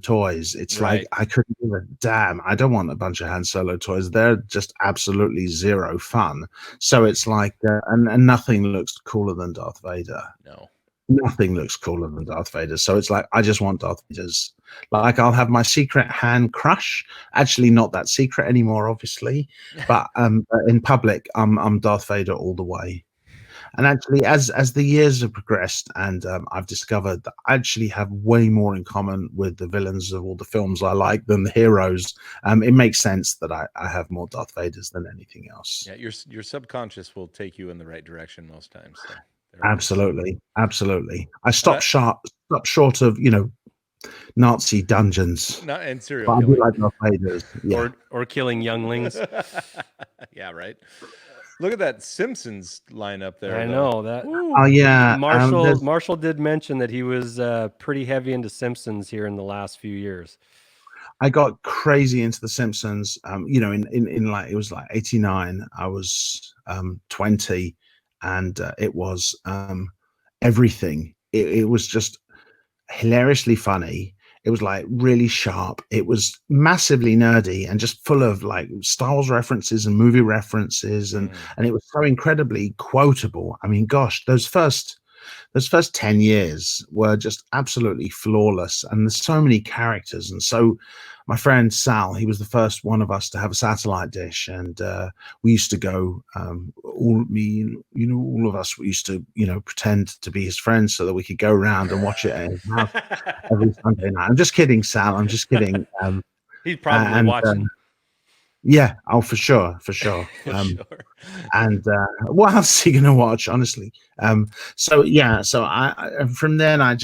toys? It's right. Like, I couldn't give a damn. I don't want a bunch of Han Solo toys. They're just absolutely zero fun. So it's like, and nothing looks cooler than Darth Vader. No. Nothing looks cooler than Darth Vader. So it's like, I just want Darth Vader's. Like, I'll have my secret Han crush. Actually, not that secret anymore, obviously. But in public, I'm Darth Vader all the way. And actually, as the years have progressed, and I've discovered that I actually have way more in common with the villains of all the films I like than the heroes. It makes sense that I have more Darth Vaders than anything else. Yeah, your subconscious will take you in the right direction most times. So absolutely. I stopped short of Nazi dungeons. Not and serial but I do killing. like Darth Vaders. Yeah. Or killing younglings. Yeah, right. Look at that Simpsons lineup there. I know that. Oh yeah. Marshall did mention that he was pretty heavy into Simpsons here in the last few years. I got crazy into the Simpsons. In like, it was like 89. I was 20, and it was everything. It was just hilariously funny. It was like really sharp. It was massively nerdy and just full of like Star Wars references and movie references, and it was so incredibly quotable. I mean, gosh, those first 10 years were just absolutely flawless, and there's so many characters. And so my friend Sal, he was the first one of us to have a satellite dish, and we used to go, all of us, we used to pretend to be his friends so that we could go around and watch it at his house every Sunday night. I'm just kidding, Sal, I'm just kidding. He's probably watching. Yeah, for sure. And what else is he gonna watch, honestly? So I from then I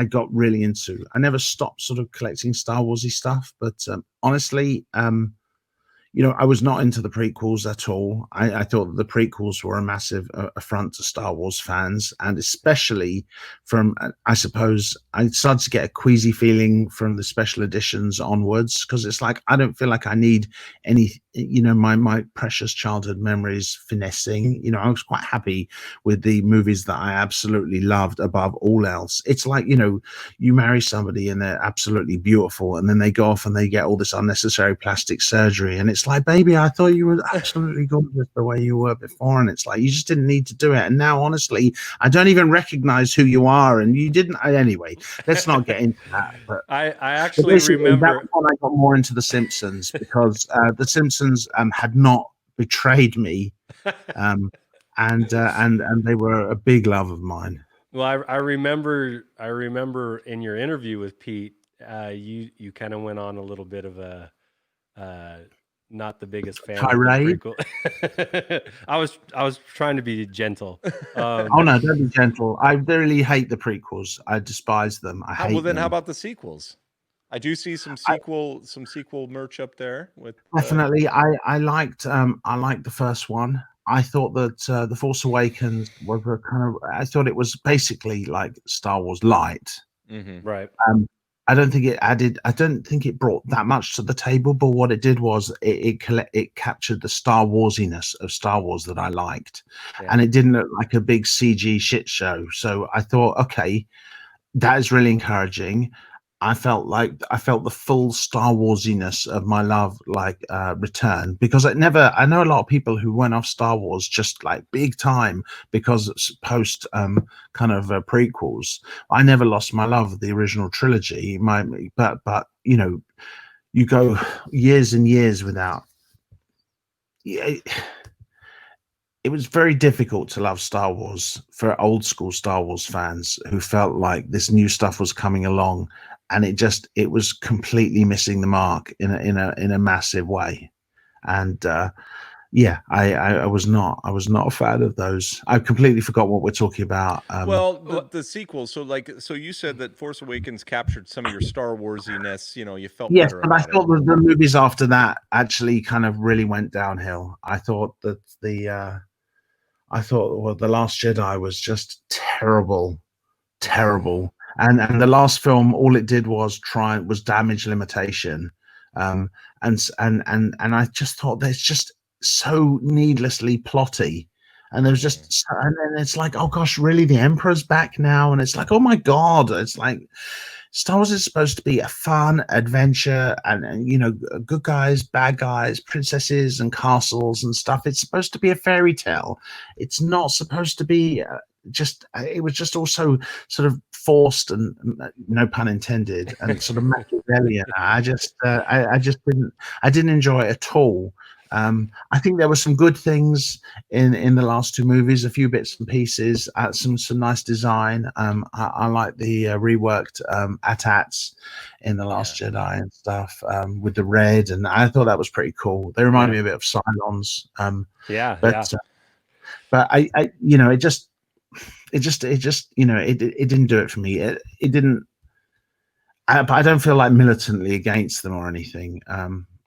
got really into. I never stopped sort of collecting Star Warsy stuff, but honestly, I was not into the prequels at all. I thought that the prequels were a massive affront to Star Wars fans, and especially from, I suppose, I started to get a queasy feeling from the special editions onwards, because it's like, I don't feel like I need any, my precious childhood memories finessing. I was quite happy with the movies that I absolutely loved above all else. It's like, you marry somebody and they're absolutely beautiful, and then they go off and they get all this unnecessary plastic surgery, and it's like, baby, I thought you were absolutely gorgeous the way you were before, and it's like, you just didn't need to do it. And now, honestly, I don't even recognize who you are, and you didn't. Anyway, let's not get into that. But I actually remember that was when I got more into the Simpsons, because the Simpsons had not betrayed me, and they were a big love of mine. Well, I remember in your interview with Pete, you kind of went on a little bit of a not the biggest fan Tirade? of the prequel. I was trying to be gentle. Oh no, don't be gentle. I really hate the prequels. I despise them. I hate Well, then them. how about the sequels? I do see some sequel merch up there with Definitely, I liked the first one. I thought that the Force Awakens was a kind of. I thought it was basically like Star Wars light. Right. I don't think it added. I don't think it brought that much to the table. But what it did was it captured the Star Warsiness of Star Wars that I liked, and it didn't look like a big CG shit show. So I thought, okay, that is really encouraging. I felt the full Star Warsiness of my love return, because I know a lot of people who went off Star Wars just like big time because it's post prequels. I never lost my love of the original trilogy. But you know, you go years and years without. It was very difficult to love Star Wars for old school Star Wars fans who felt like this new stuff was coming along, and it was completely missing the mark in a massive way. And I was not a fan of those. I completely forgot what we're talking about. The sequels. So you said that Force Awakens captured some of your Star Warsiness. You know, you felt yes, better but I about thought it. the movies after that actually kind of really went downhill. I thought that the Last Jedi was just terrible. And the last film, all it did was damage limitation. And I just thought there's just so needlessly plotty. And there's just, and then it's like, oh gosh, really? The Emperor's back now? And it's like, oh my God. It's like, Star Wars is supposed to be a fun adventure and you know, good guys, bad guys, princesses and castles and stuff. It's supposed to be a fairy tale. It's not supposed to be it was just also sort of forced and no pun intended and sort of Machiavellian. I didn't enjoy it at all. I think there were some good things in the last two movies, a few bits and pieces, some nice design. I like the reworked AT-ATs in the Last Jedi and stuff with the red, and I thought that was pretty cool. They remind me a bit of Cylons. But I you know, it just you know, it didn't do it for me. It didn't. But I don't feel like militantly against them or anything.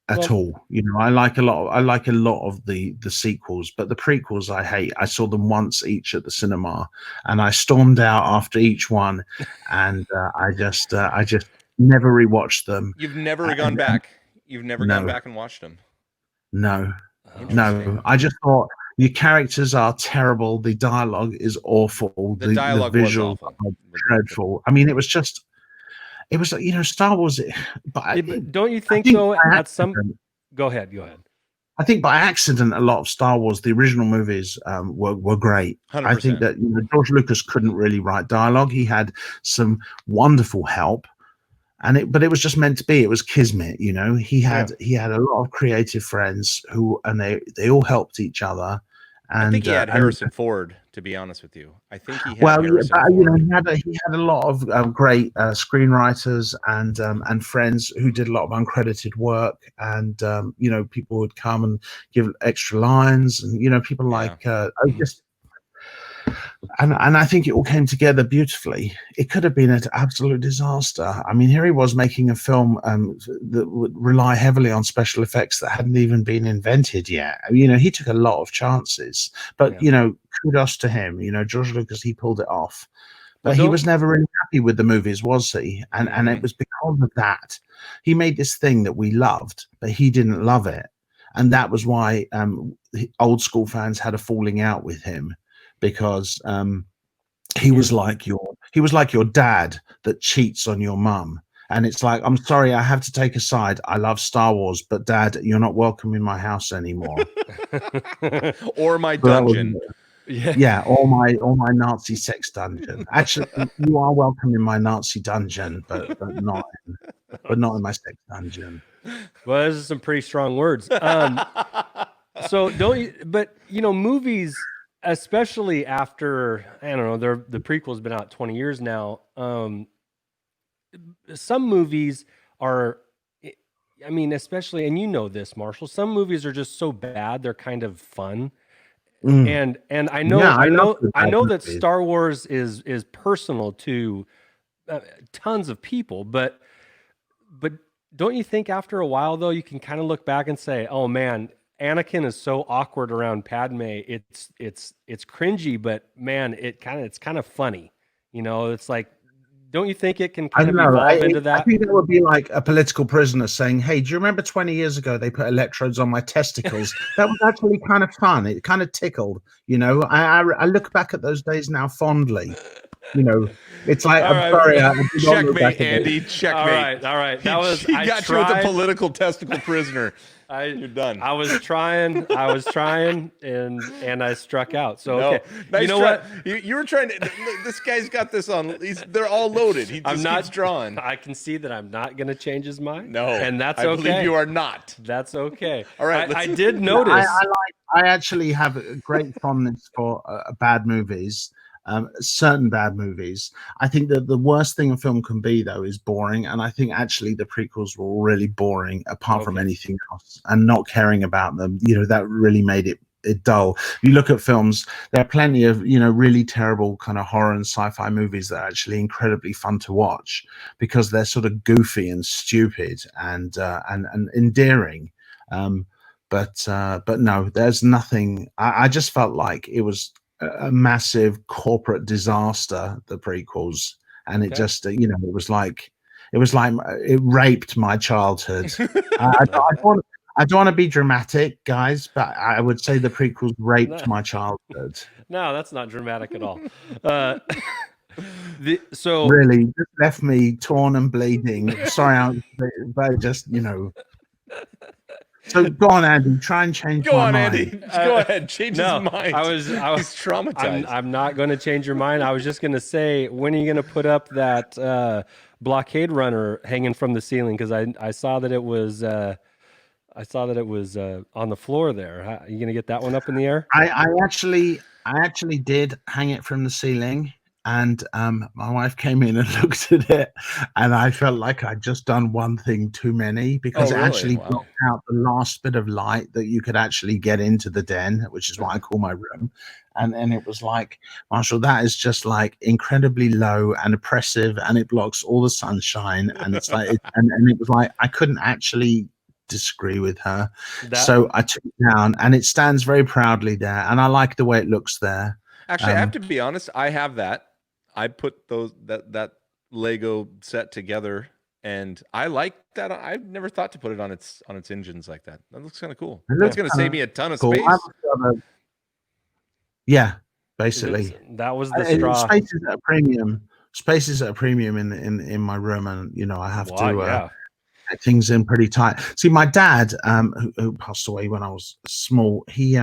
At all. You know, I like a lot of the sequels, but the prequels I hate. I saw them once each at the cinema, and I stormed out after each one, and I just never rewatched them. You've never gone back. You've never gone back and watched them. No. I just thought the characters are terrible. The dialogue is awful. The dialogue the visuals was awful. Are dreadful. I mean, it was like, you know, Star Wars. But don't you think though? At some, go ahead. I think by accident, a lot of Star Wars, the original movies, were great. 100%. I think that, you know, George Lucas couldn't really write dialogue. He had some wonderful help, but it was just meant to be. It was kismet, you know. He had a lot of creative friends they all helped each other. And, I think he had Harrison Ford, to be honest with you. I think he had Harrison Ford. You know, he had a lot of great screenwriters and friends who did a lot of uncredited work, and you know, people would come and give extra lines, and you know, people like and I think it all came together beautifully. It could have been an absolute disaster. I mean, here he was making a film that would rely heavily on special effects that hadn't even been invented yet. You know, he took a lot of chances, but you know, kudos to him. You know, George Lucas, he pulled it off. But he was never really happy with the movies, was he? And it was because of that. He made this thing that we loved, but he didn't love it. And that was why old school fans had a falling out with him, because he was like your dad that cheats on your mum. And it's like, I'm sorry, I have to take a side. I love Star Wars, but Dad, you're not welcome in my house anymore. Or my dungeon. Or my Nazi sex dungeon. Actually, you are welcome in my Nazi dungeon, but not in my sex dungeon. Well, those are some pretty strong words. So don't you? But you know, movies, especially after, I don't know, the prequel's been out 20 years now. Some movies are, I mean, especially, and you know this, Marshall. Some movies are just so bad they're kind of fun. Mm. And I Yeah, I love the I bad know that movies. Star Wars is personal to tons of people, but don't you think after a while though you can kind of look back and say, oh man, Anakin is so awkward around Padme. It's cringy, but man, it's kind of funny. You know, it's like, don't you think it can I kind of know. evolve into I that? think that would be like a political prisoner saying, "Hey, do you remember 20 years ago they put electrodes on my testicles? That was actually kind of fun. It kind of tickled." You know, I look back at those days now fondly. You know, it's like, All I'm right. sorry, I do not look back Checkmate, at it. Andy. Checkmate. All right. That was He I got you with tried. a political testicle prisoner. You're done. I was trying, and I struck out. So No, okay, nice you know try. what? You were trying to. This guy's got this on. They're all loaded. He just keeps drawing. I can see that I'm not going to change his mind. No, and that's I okay. believe you are not. That's okay. All right, I did notice. I actually have a great fondness for bad movies. Certain bad movies. I think that the worst thing a film can be, though, is boring. And I think actually the prequels were really boring, apart from anything else, and not caring about them. You know, that really made it dull. You look at films, there are plenty of, you know, really terrible kind of horror and sci-fi movies that are actually incredibly fun to watch because they're sort of goofy and stupid and endearing. But no, there's nothing. I just felt like it was a massive corporate disaster, the prequels, and it just, you know, it was like it raped my childhood. I don't want to be dramatic, guys, but I would say the prequels raped my childhood. No, that's not dramatic at all. So really just left me torn and bleeding. Sorry, but just, you know. So go on, Andy. Try and change my mind. Andy. Go ahead. Change his mind. I was He's traumatized. I'm not going to change your mind. I was just going to say, when are you going to put up that blockade runner hanging from the ceiling? Because I saw that it was on the floor there. Are you going to get that one up in the air? I actually did hang it from the ceiling. And my wife came in and looked at it, and I felt like I'd just done one thing too many because it actually blocked out the last bit of light that you could actually get into the den, which is what I call my room. And it was like, Marshall, that is just like incredibly low and oppressive, and it blocks all the sunshine. And it's like, and it was like I couldn't actually disagree with her, so I took it down, and it stands very proudly there, and I like the way it looks there. Actually, I have to be honest. I have that. I put that Lego set together, and I like that. I've never thought to put it on its engines like that. That looks kind of cool. That's going to save me a ton of space. Yeah, basically. That was the straw. Space is at a premium. Space is at a premium in my room, and you know I have to get things in pretty tight. See, my dad, who passed away when I was small, he.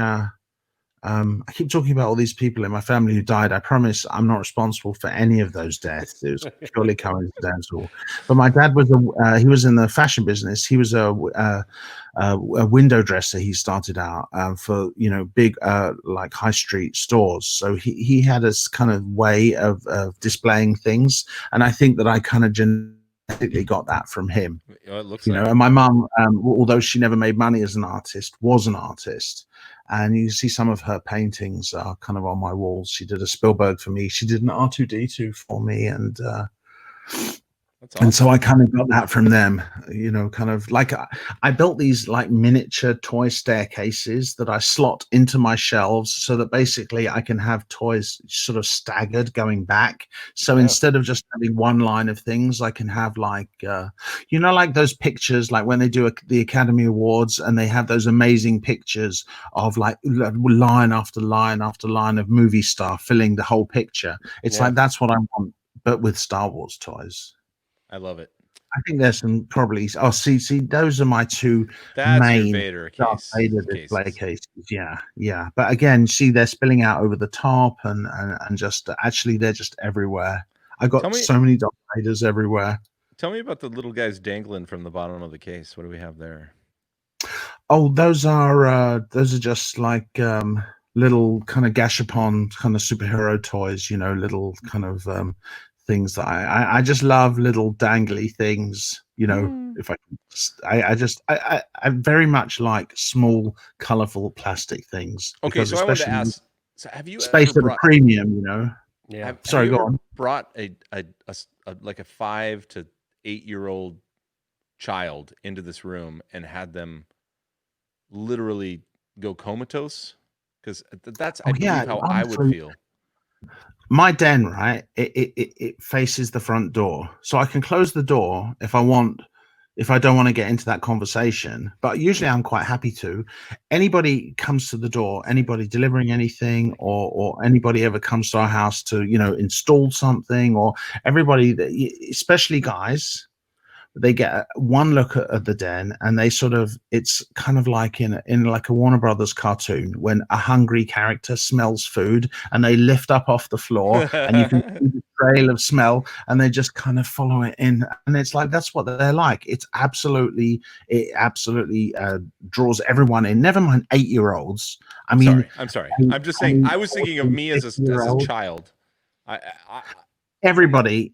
I keep talking about all these people in my family who died. I promise I'm not responsible for any of those deaths. It was purely coincidental. But my dad was he was in the fashion business. He was a window dresser. He started out for, you know, big like high street stores. So he had a kind of way of displaying things, and I think that I kind of genetically got that from him. It looks, you know. And my mum, although she never made money as an artist, was an artist. And you see some of her paintings are kind of on my walls. She did a Spielberg for me. She did an R2-D2 for me, and that's awesome. And so I kind of got that from them, you know, kind of like I built these like miniature toy staircases that I slot into my shelves so that basically I can have toys sort of staggered going back. So instead of just having one line of things, I can have like, you know, like those pictures, like when they do the Academy Awards and they have those amazing pictures of like line after line after line of movie star filling the whole picture. It's like, that's what I want, but with Star Wars toys. I love it. I think there's some probably. See, those are my two main Vader display cases. Yeah. But again, see, they're spilling out over the top, and just actually they're just everywhere. I got so many Darth Vaders everywhere. Tell me about the little guys dangling from the bottom of the case. What do we have there? Oh, those are just like little kind of gashapon kind of superhero toys. You know, little kind of things that I just love little dangly things. If I can, I very much like small, colorful plastic things. Okay, because so I wanted to especially ask, so have you space ever at a brought premium. Yeah. have Sorry, you go ever on. brought a like a 5 to 8-year-old child into this room and had them literally go comatose? Because that's, I believe, how I would honestly, feel. my den, right? It faces the front door, so I can close the door if I want, if I don't want to get into that conversation. But usually, I'm quite happy to. Anybody comes to the door, anybody delivering anything, or anybody ever comes to our house to install something, or everybody, especially guys. They get one look at the den, and they sort of, it's kind of like in like a Warner Brothers cartoon when a hungry character smells food and they lift up off the floor and you can see the trail of smell and they just kind of follow it in, and it's like that's what they're like. It absolutely draws everyone in, never mind 8-year-olds. I'm sorry. I'm just saying, I was thinking of me as a child. I everybody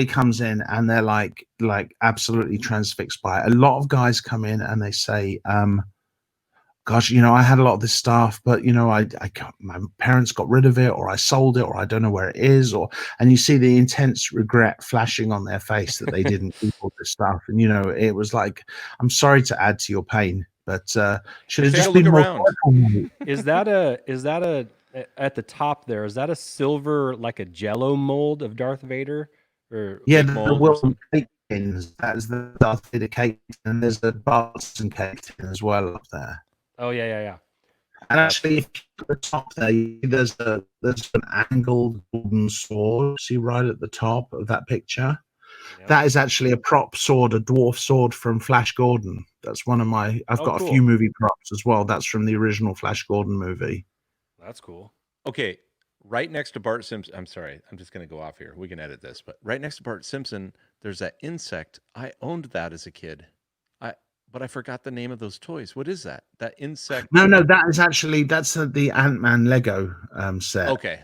comes in and they're like absolutely transfixed by it. A lot of guys come in and they say, gosh, I had a lot of this stuff, but I got, my parents got rid of it, or I sold it, or I don't know where it is, and you see the intense regret flashing on their face that they didn't keep all this stuff. And it was like, I'm sorry to add to your pain, but should have Take a just look been more around. thoughtful. Is that a at the top there? Is that a silver, like a Jello mold of Darth Vader? Or Yeah, Big the mold or Wilson cake tins. That's the Darth Vader cake, and there's a Barton cake tin as well up there. oh yeah. And actually, if you look at the top there, there's an angled golden sword. See right at the top of that picture. Yep. That is actually a prop sword, a dwarf sword from Flash Gordon. That's one of my. I've got cool. a few movie props as well. That's from the original Flash Gordon movie. That's cool. Okay, right next to Bart Simpson. I'm sorry, I'm just going to go off here. We can edit this, but right next to Bart Simpson, there's that insect. I owned that as a kid. But I forgot the name of those toys. What is that? That insect? No, that is actually the Ant-Man Lego set. Okay.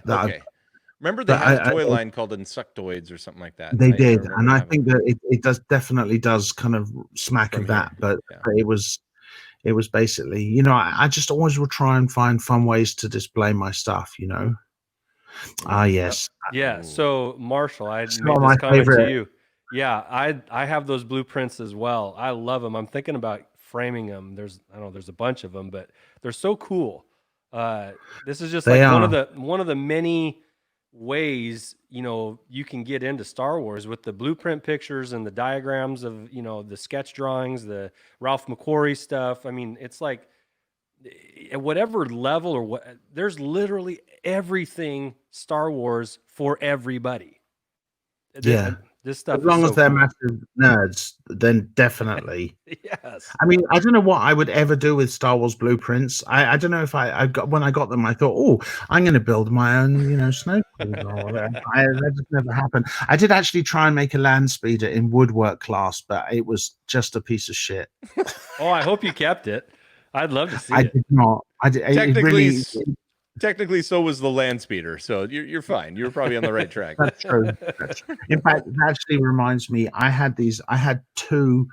Remember they had a toy line called Insectoids or something like that. They did, remember and I having think that it definitely does kind of smack From of that, here, but yeah. it was basically, I just always will try and find fun ways to display my stuff. Yes. Yeah. So Marshall, I It's made not my this comment to favorite. you. Yeah, I have those blueprints as well. I love them. I'm thinking about framing them. There's a bunch of them, but they're so cool. This is just They like are. one of the many ways you can get into Star Wars with the blueprint pictures and the diagrams of the sketch drawings, the Ralph McQuarrie stuff. I mean, it's like at whatever level or what, there's literally everything Star Wars for everybody. Yeah. This stuff As long is as they're cool. massive nerds, then definitely. Yes. I mean, I don't know what I would ever do with Star Wars blueprints. I don't know if when I got them, I thought, oh, I'm going to build my own, snow cube or whatever. That just never happened. I did actually try and make a land speeder in woodwork class, but it was just a piece of shit. Oh, I hope you kept it. I'd love to see I it. did not. I did. Technically, so was the land speeder. So you're fine. You're probably on the right track. That's true. In fact, it actually reminds me. I had two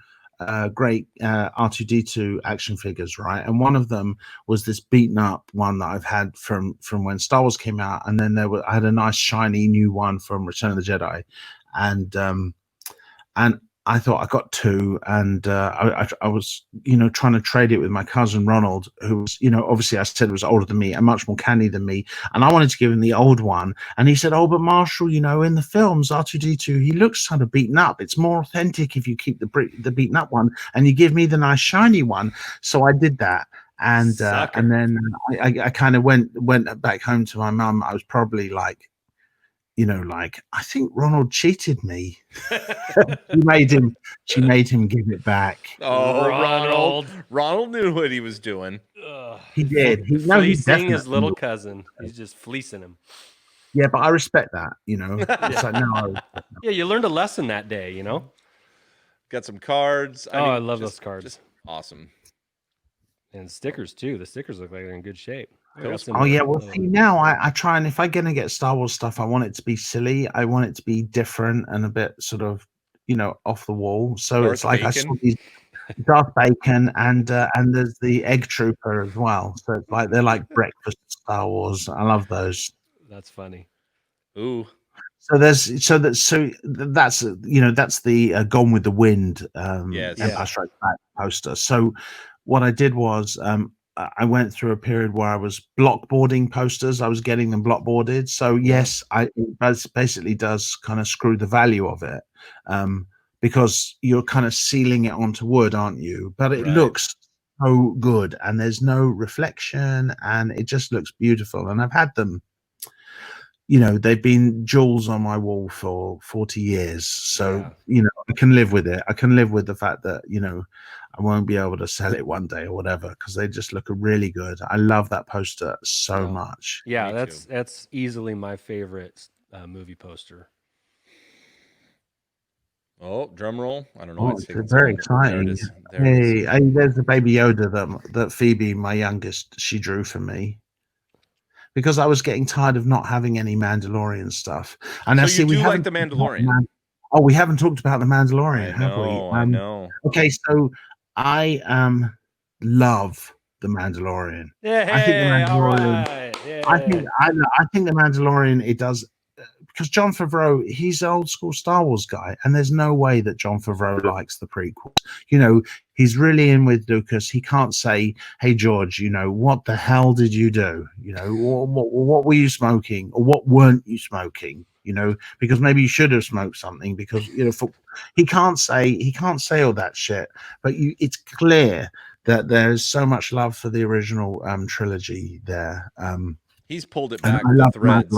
great R2D2 action figures, right? And one of them was this beaten up one that I've had from when Star Wars came out, and then I had a nice shiny new one from Return of the Jedi, and I thought I got two, and I was, trying to trade it with my cousin Ronald, who was, obviously I said was older than me and much more canny than me, and I wanted to give him the old one, and he said, "Oh, but Marshall, in the films R2D2, he looks kind of beaten up. It's more authentic if you keep the beaten up one, and you give me the nice shiny one." So I did that, and then I kind of went back home to my mum. I was probably like, I think Ronald cheated me. She made him give it back. Oh, Ronald knew what he was doing. He did. He fleecing his little cousin. He's just fleecing him. Yeah, but I respect that. It's like, no. Yeah, you learned a lesson that day. Got some cards. I love those cards. Just awesome. And stickers too. The stickers look like they're in good shape. Oh yeah, well see now I try, and if I'm gonna get Star Wars stuff, I want it to be silly. I want it to be different and a bit sort of, off the wall. So Darth it's like I saw Bacon? these Darth Bacon and there's the Egg Trooper as well. So it's like they're like breakfast Star Wars. I love those. That's funny. Ooh. So that's that's the Gone with the Wind Yes. Empire Strikes Back poster. So what I did was I went through a period where I was blockboarding posters. I was getting them blockboarded. So yes, it basically does kind of screw the value of it, because you're kind of sealing it onto wood, aren't you? But it looks so good, and there's no reflection, and it just looks beautiful. And I've had them. They've been jewels on my wall for 40 years. So, I can live with it. I can live with the fact that, I won't be able to sell it one day or whatever, because they just look really good. I love that poster so much. Yeah, that's easily my favorite movie poster. Oh, drum roll. I don't know. It's very exciting. There's the baby Yoda that Phoebe, my youngest, she drew for me. Because I was getting tired of not having any Mandalorian stuff. And so you do like the Mandalorian? We haven't talked about the Mandalorian, have we? I know. Okay, so I love the Mandalorian. I think the Mandalorian. Right. I think the Mandalorian. It does. Because Jon Favreau, he's an old school Star Wars guy, and there's no way that Jon Favreau likes the prequels. He's really in with Lucas. He can't say, "Hey George, what the hell did you do? What were you smoking, or what weren't you smoking? Because maybe you should have smoked something." Because he can't say all that shit. But it's clear that there's so much love for the original trilogy there. He's pulled it back. I love the threads.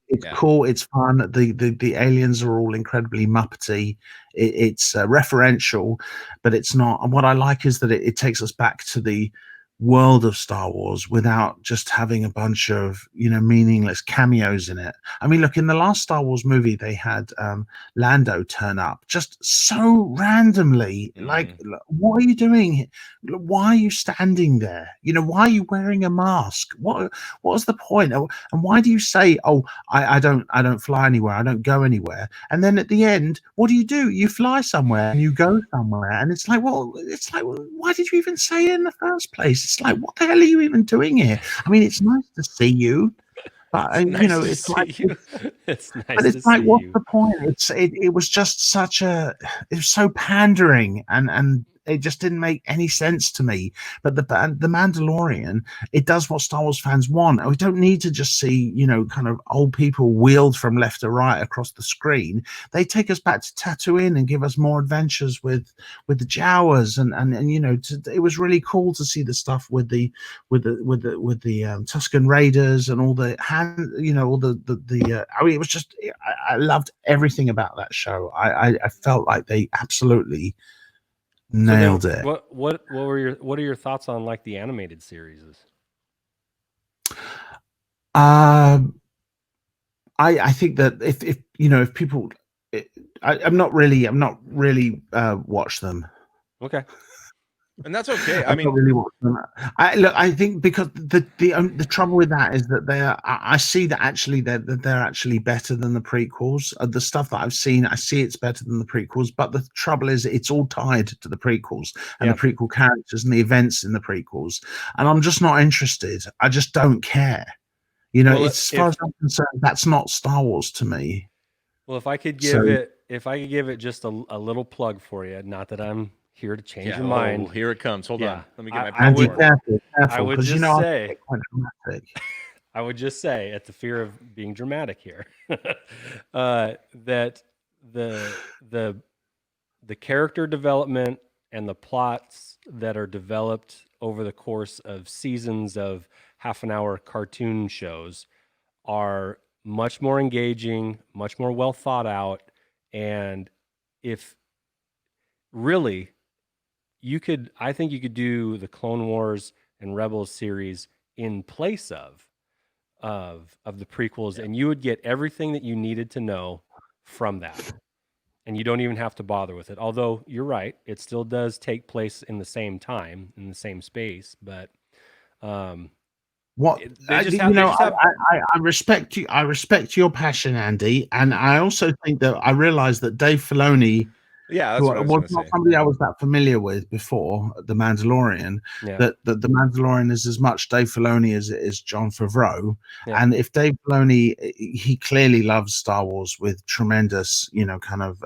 It's cool. It's fun. The aliens are all incredibly muppety. It's referential, but it's not. And what I like is that it takes us back to the world of Star Wars without just having a bunch of meaningless cameos in it. I mean, look, in the last Star Wars movie, they had Lando turn up just so randomly. Like, what are you doing? Why are you standing there? Why are you wearing a mask? What was the point? And why do you say, "Oh, I don't fly anywhere. I don't go anywhere"? And then at the end, what do? You fly somewhere and you go somewhere, and it's like, why did you even say it in the first place? It's like, what the hell are you even doing here? I mean, it's nice to see you, but it's like, it's nice. But it's like, what's the point? It was just it was so pandering, and it just didn't make any sense to me. But the Mandalorian, it does what Star Wars fans want. We don't need to just see, kind of old people wheeled from left to right across the screen. They take us back to Tatooine and give us more adventures with the Jawas, and it was really cool to see the stuff with the Tusken Raiders and all the it was just, I loved everything about that show. I felt like they absolutely nailed it. What are your thoughts on like the animated series? I think that if people, I'm not really watch them. Okay. And that's okay. I mean, really watch them. I think because the trouble with that is that I see that actually they're actually better than the prequels. The stuff that I've seen, I see it's better than the prequels. But the trouble is, it's all tied to the prequels and the prequel characters and the events in the prequels, and I'm just not interested. I just don't care. As far as I'm concerned, that's not Star Wars to me. Well, if I could give it just a little plug for you, not that I'm here to change your mind. Here it comes. Hold on. Let me get my Andy, popcorn. careful, I would because just say, I would just say, at the fear of being dramatic here, that the character development and the plots that are developed over the course of seasons of half-an-hour cartoon shows are much more engaging, much more well thought out, and if really I think you could do the Clone Wars and Rebels series in place of the prequels, and you would get everything that you needed to know from that. And you don't even have to bother with it. Although you're right, it still does take place in the same time, in the same space. But What They just you have, they know, just have I respect you. I respect your passion, Andy, and I also think that I realize that Dave Filoni, Yeah, that's who what I was was going to not say. somebody I was that familiar with before The Mandalorian, yeah, that the Mandalorian is as much Dave Filoni as it is John Favreau. Yeah. And if Dave Filoni, he clearly loves Star Wars with tremendous, kind of,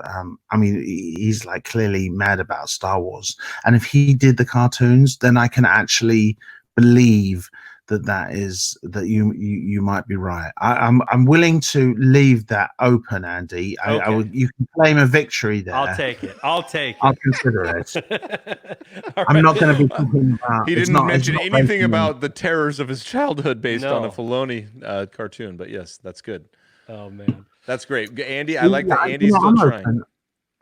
I mean, he's like clearly mad about Star Wars. And if he did the cartoons, then I can actually believe that you might be right. I'm willing to leave that open, Andy. Okay. You can claim a victory there. I'll take it. I'll consider it. All I'm right. not going to be talking about. He it's didn't not- it's mention not anything based on- about the terrors of his childhood based on a No. Filoni cartoon, but yes, that's good. Oh man. That's great. Andy, I like that Yeah, Andy's still trying.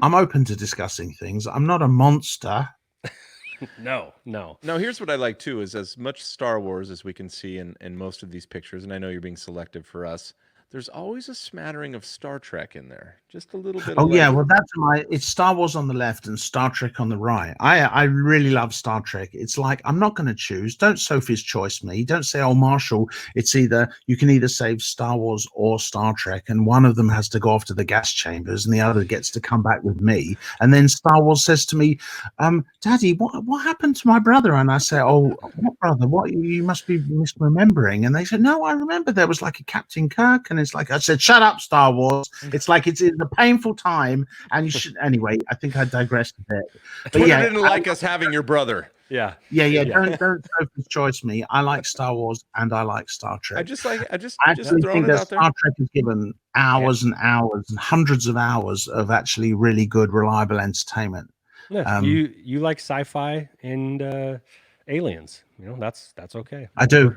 I'm open to discussing things. I'm not a monster. No. Now, here's what I like too: is as much Star Wars as we can see in most of these pictures, and I know you're being selective for us. There's always a smattering of Star Trek in there, just a little bit. Oh of yeah, like- well it's Star Wars on the left and Star Trek on the right. I really love Star Trek. It's like I'm not going to choose. Don't Sophie's Choice me. Don't say, oh Marshall, it's either you can either save Star Wars or Star Trek, and one of them has to go off to the gas chambers, and the other gets to come back with me. And then Star Wars says to me, Daddy, what happened to my brother? And I say, oh, what brother? What you must be misremembering. And they said, no, I remember there was like a Captain Kirk, and it's like I said, shut up, Star Wars. It's like it's a painful time, and you should anyway. I think I digressed a bit. But Twitter yeah, didn't like us having your brother. Yeah. Don't Sophie's Choice me. I like Star Wars and I like Star Trek. I just I actually throwing think it that out there. Star Trek has given hours and hours and hundreds of hours of actually really good, reliable entertainment. Yeah. You like sci-fi and aliens. That's okay. I do.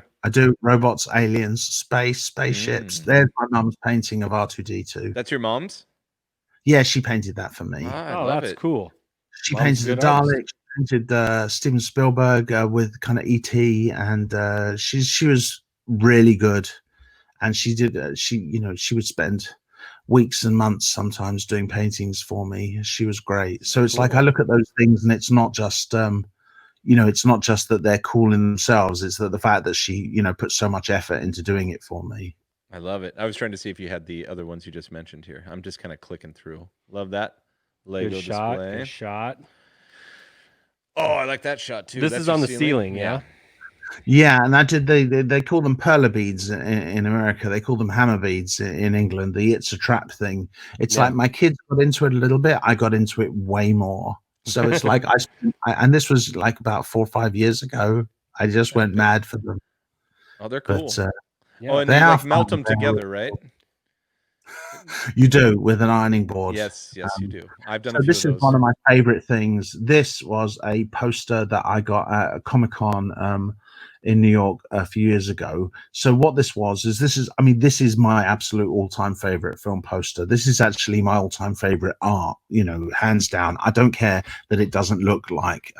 Robots, aliens, spaceships. There's my mum's painting of R2D2. That's your mom's? Yeah, she painted that for me. I Oh, love that's it. cool. She Mom's painted the good artist. Dalek. She painted Steven Spielberg with kind of ET, and she was really good. And she did. She would spend weeks and months sometimes doing paintings for me. She was great. So it's like I look at those things, and it's not just it's not just that they're cool in themselves. It's that the fact that she put so much effort into doing it for me. I love it. I was trying to see if you had the other ones you just mentioned here. I'm just kind of clicking through. Love that Lego Good shot. display. Good shot. Oh, I like that shot too. This That's is your on the ceiling, yeah? Yeah, and I did. They call them perla beads in America. They call them hammer beads in England. The it's a trap thing. It's like my kids got into it a little bit. I got into it way more. So it's like and this was like about 4 or 5 years ago. I just went mad for them. Oh, they're cool. But, oh, and they you are like melt fun. them together, right? You do with an ironing board. Yes, you do. I've done So a few this of is those. one of my favorite things. This was a poster that I got at a Comic-Con in New York a few years ago. So what this is my absolute all-time favorite film poster. This is actually my all-time favorite art, hands down. I don't care that it doesn't look like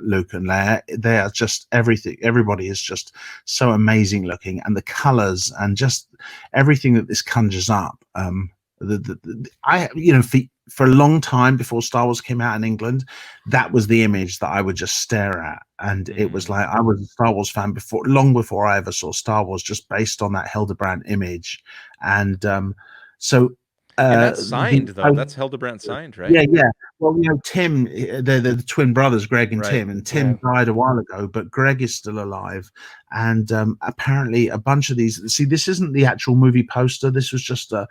Luke and Leia. They are just everything. Everybody is just so amazing looking, and the colors and just everything that this conjures up. For a long time before Star Wars came out in England, that was the image that I would just stare at, and it was like I was a Star Wars fan long before I ever saw Star Wars, just based on that Hildebrandt image. And so and that's signed though. That's Hildebrandt signed, right? Yeah. Well, Tim, they're the twin brothers, Greg and Tim, and Tim died a while ago, but Greg is still alive. And apparently a bunch of these, see, this isn't the actual movie poster. This was just a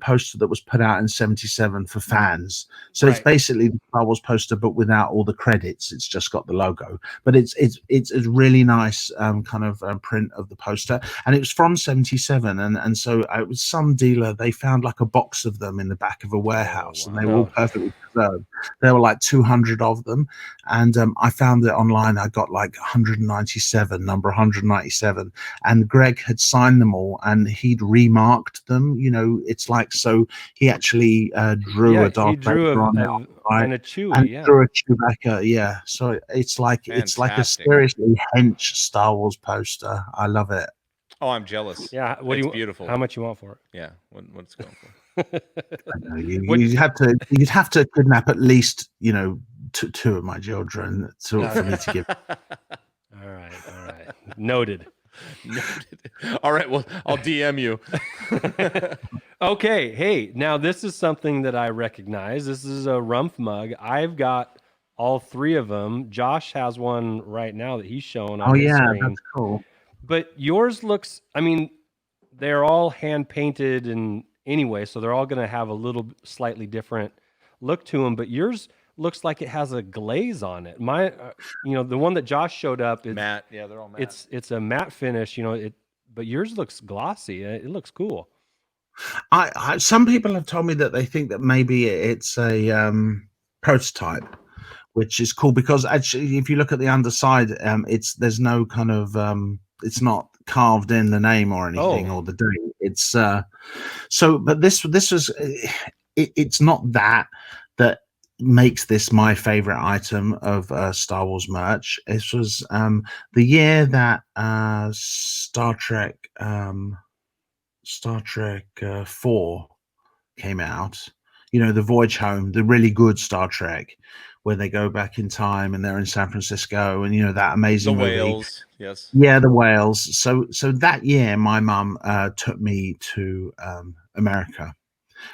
poster that was put out in 1977 for fans. So it's basically the Star Wars poster, but without all the credits. It's just got the logo, but it's a really nice print of the poster. And it was from 1977. And so it was some dealer, they found like a box of them in the back of a warehouse, and they were all perfectly preserved. There were like 200 of them, and I found it online. I got like 197, number 197, and Greg had signed them all, and he'd remarked them. It's like, so he actually drew a Darth Vader on it, and a Chewie, drew a Chewbacca, So it's like a seriously hench Star Wars poster. I love it. Oh, I'm jealous. Yeah, beautiful. How much you want for it? Yeah, what's going for? You'd have to kidnap at least two of my children for me to give. All right, noted. All right. Well, I'll DM you. Okay, hey, now this is something that I recognize. This is a Rump Mug. I've got all three of them. Josh has one right now that he's showing on his screen. That's cool. But yours looks, I mean, they're all hand painted and anyway, so they're all going to have a little slightly different look to them. But yours looks like it has a glaze on it. My, the one that Josh showed up, Matte. Yeah, they're all matte. It's a matte finish, but yours looks glossy. It looks cool. Some people have told me that they think that maybe it's a prototype, which is cool because actually, if you look at the underside, there's no kind of it's not carved in the name or anything or the date. It's but this was it's not that makes this my favorite item of Star Wars merch. This was the year that Star Trek 4 came out, the Voyage Home, the really good Star Trek, where they go back in time and they're in San Francisco, and that amazing movie. Whales, yes. Yeah, the whales. So that year, my mum took me to America,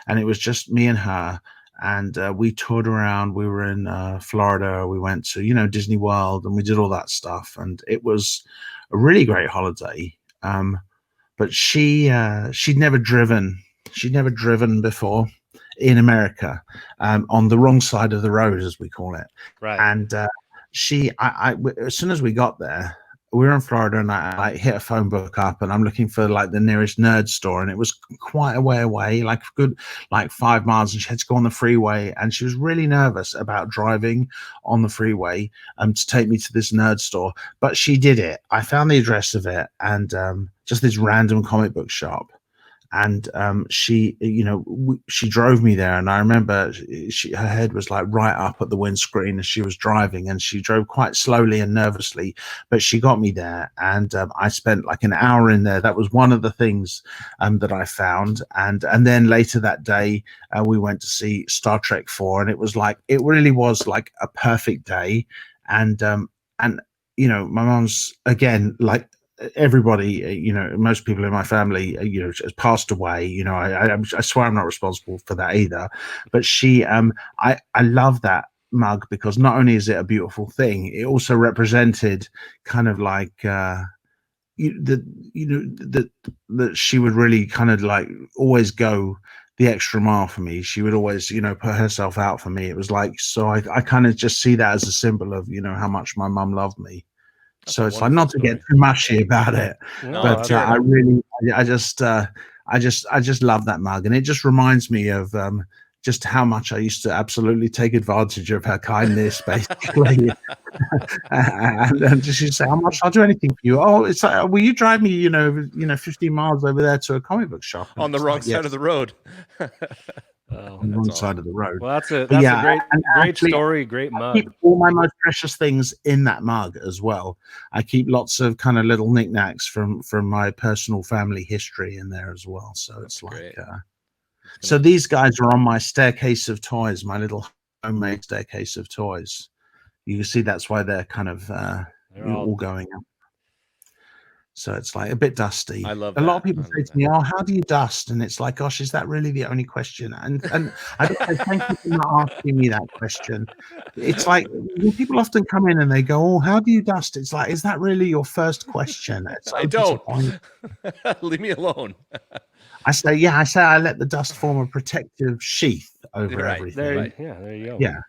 and it was just me and her, and we toured around. We were in Florida. We went to Disney World, and we did all that stuff, and it was a really great holiday. But she'd never driven before in America, on the wrong side of the road, as we call it. Right. And as soon as we got there, we were in Florida, and I hit a phone book up, and I'm looking for the nearest nerd store, and it was quite a way away, a good 5 miles, and she had to go on the freeway, and she was really nervous about driving on the freeway to take me to this nerd store, but she did it. I found the address of it, and just this random comic book shop. And she drove me there, and I remember her head was right up at the windscreen as she was driving, and she drove quite slowly and nervously, but she got me there, and I spent an hour in there. That was one of the things that I found, and then later that day we went to see Star Trek 4, and it really was a perfect day, and my mom's again everybody, most people in my family, has passed away. I swear I'm not responsible for that either. But she, I love that mug because not only is it a beautiful thing, it also represented kind of that she would really kind of always go the extra mile for me. She would always, put herself out for me. It was so I kind of just see that as a symbol of, how much my mum loved me. That's so it's not to get too mushy about it, but I just love that mug, and it just reminds me of just how much I used to absolutely take advantage of her kindness, basically. and she'd say, "How much? I'll do anything for you." Oh, it's will you drive me, 15 miles over there to a comic book shop on the wrong side of the road? On the wrong side of the road. Well, that's a great story, great mug. I keep all my most precious things in that mug as well. I keep lots of kind of little knickknacks from my personal family history in there as well. So it's so these guys are on my staircase of toys, my little homemade staircase of toys. You can see that's why they're kind of all going up. So it's a bit dusty. I love a lot of people say to me, "Oh, how do you dust?" And it's gosh, is that really the only question? And I don't say, thank you for not asking me that question. It's when people often come in and they go, "Oh, how do you dust?" It's is that really your first question? I don't. Leave me alone. I say, I let the dust form a protective sheath over everything. There you go. Yeah.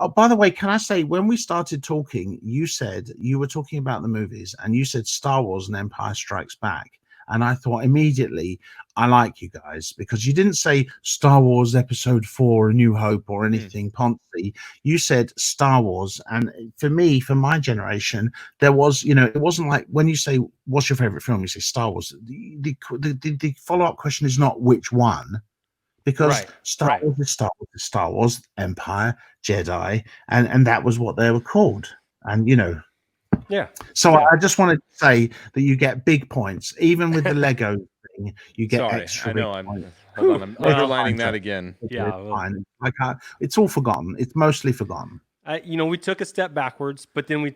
Oh, by the way, can I say, when we started talking, you said you were talking about the movies, and you said Star Wars and Empire Strikes Back. And I thought immediately, I like you guys, because you didn't say Star Wars Episode 4, A New Hope, or anything poncy. You said Star Wars. And for me, for my generation, there was, it wasn't like when you say, what's your favorite film? You say Star Wars. The follow-up question is not which one. Because Star Wars is Star Wars, Empire, Jedi, and that was what they were called. And So I just wanted to say that you get big points, even with the Lego thing. You get extra. I know. I'm underlining that again. Yeah, it's all forgotten. It's mostly forgotten. We took a step backwards, but then we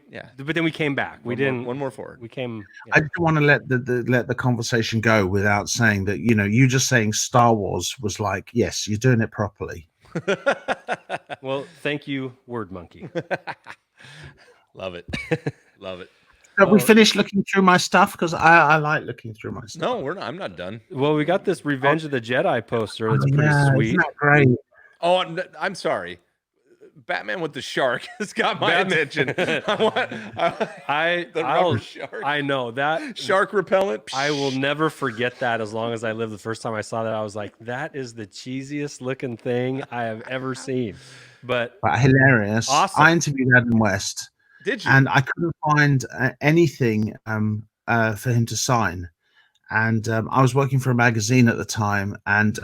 came back. One more forward. We came. I didn't want to let the conversation go without saying that, you just saying Star Wars was like, yes, you're doing it properly. Well, thank you, Word Monkey. Love it. Love it. Have we finished looking through my stuff? Because I like looking through my stuff. No, we're not. I'm not done. Well, we got this Revenge of the Jedi poster. That's pretty sweet. Isn't that great? Oh, I'm sorry. Batman with the shark has got my attention. Rubber shark. I know that shark repellent. I will never forget that as long as I live. The first time I saw that, I was like, "That is the cheesiest looking thing I have ever seen." But hilarious. Awesome. I interviewed Adam West. Did you? And I couldn't find anything for him to sign. And I was working for a magazine at the time, and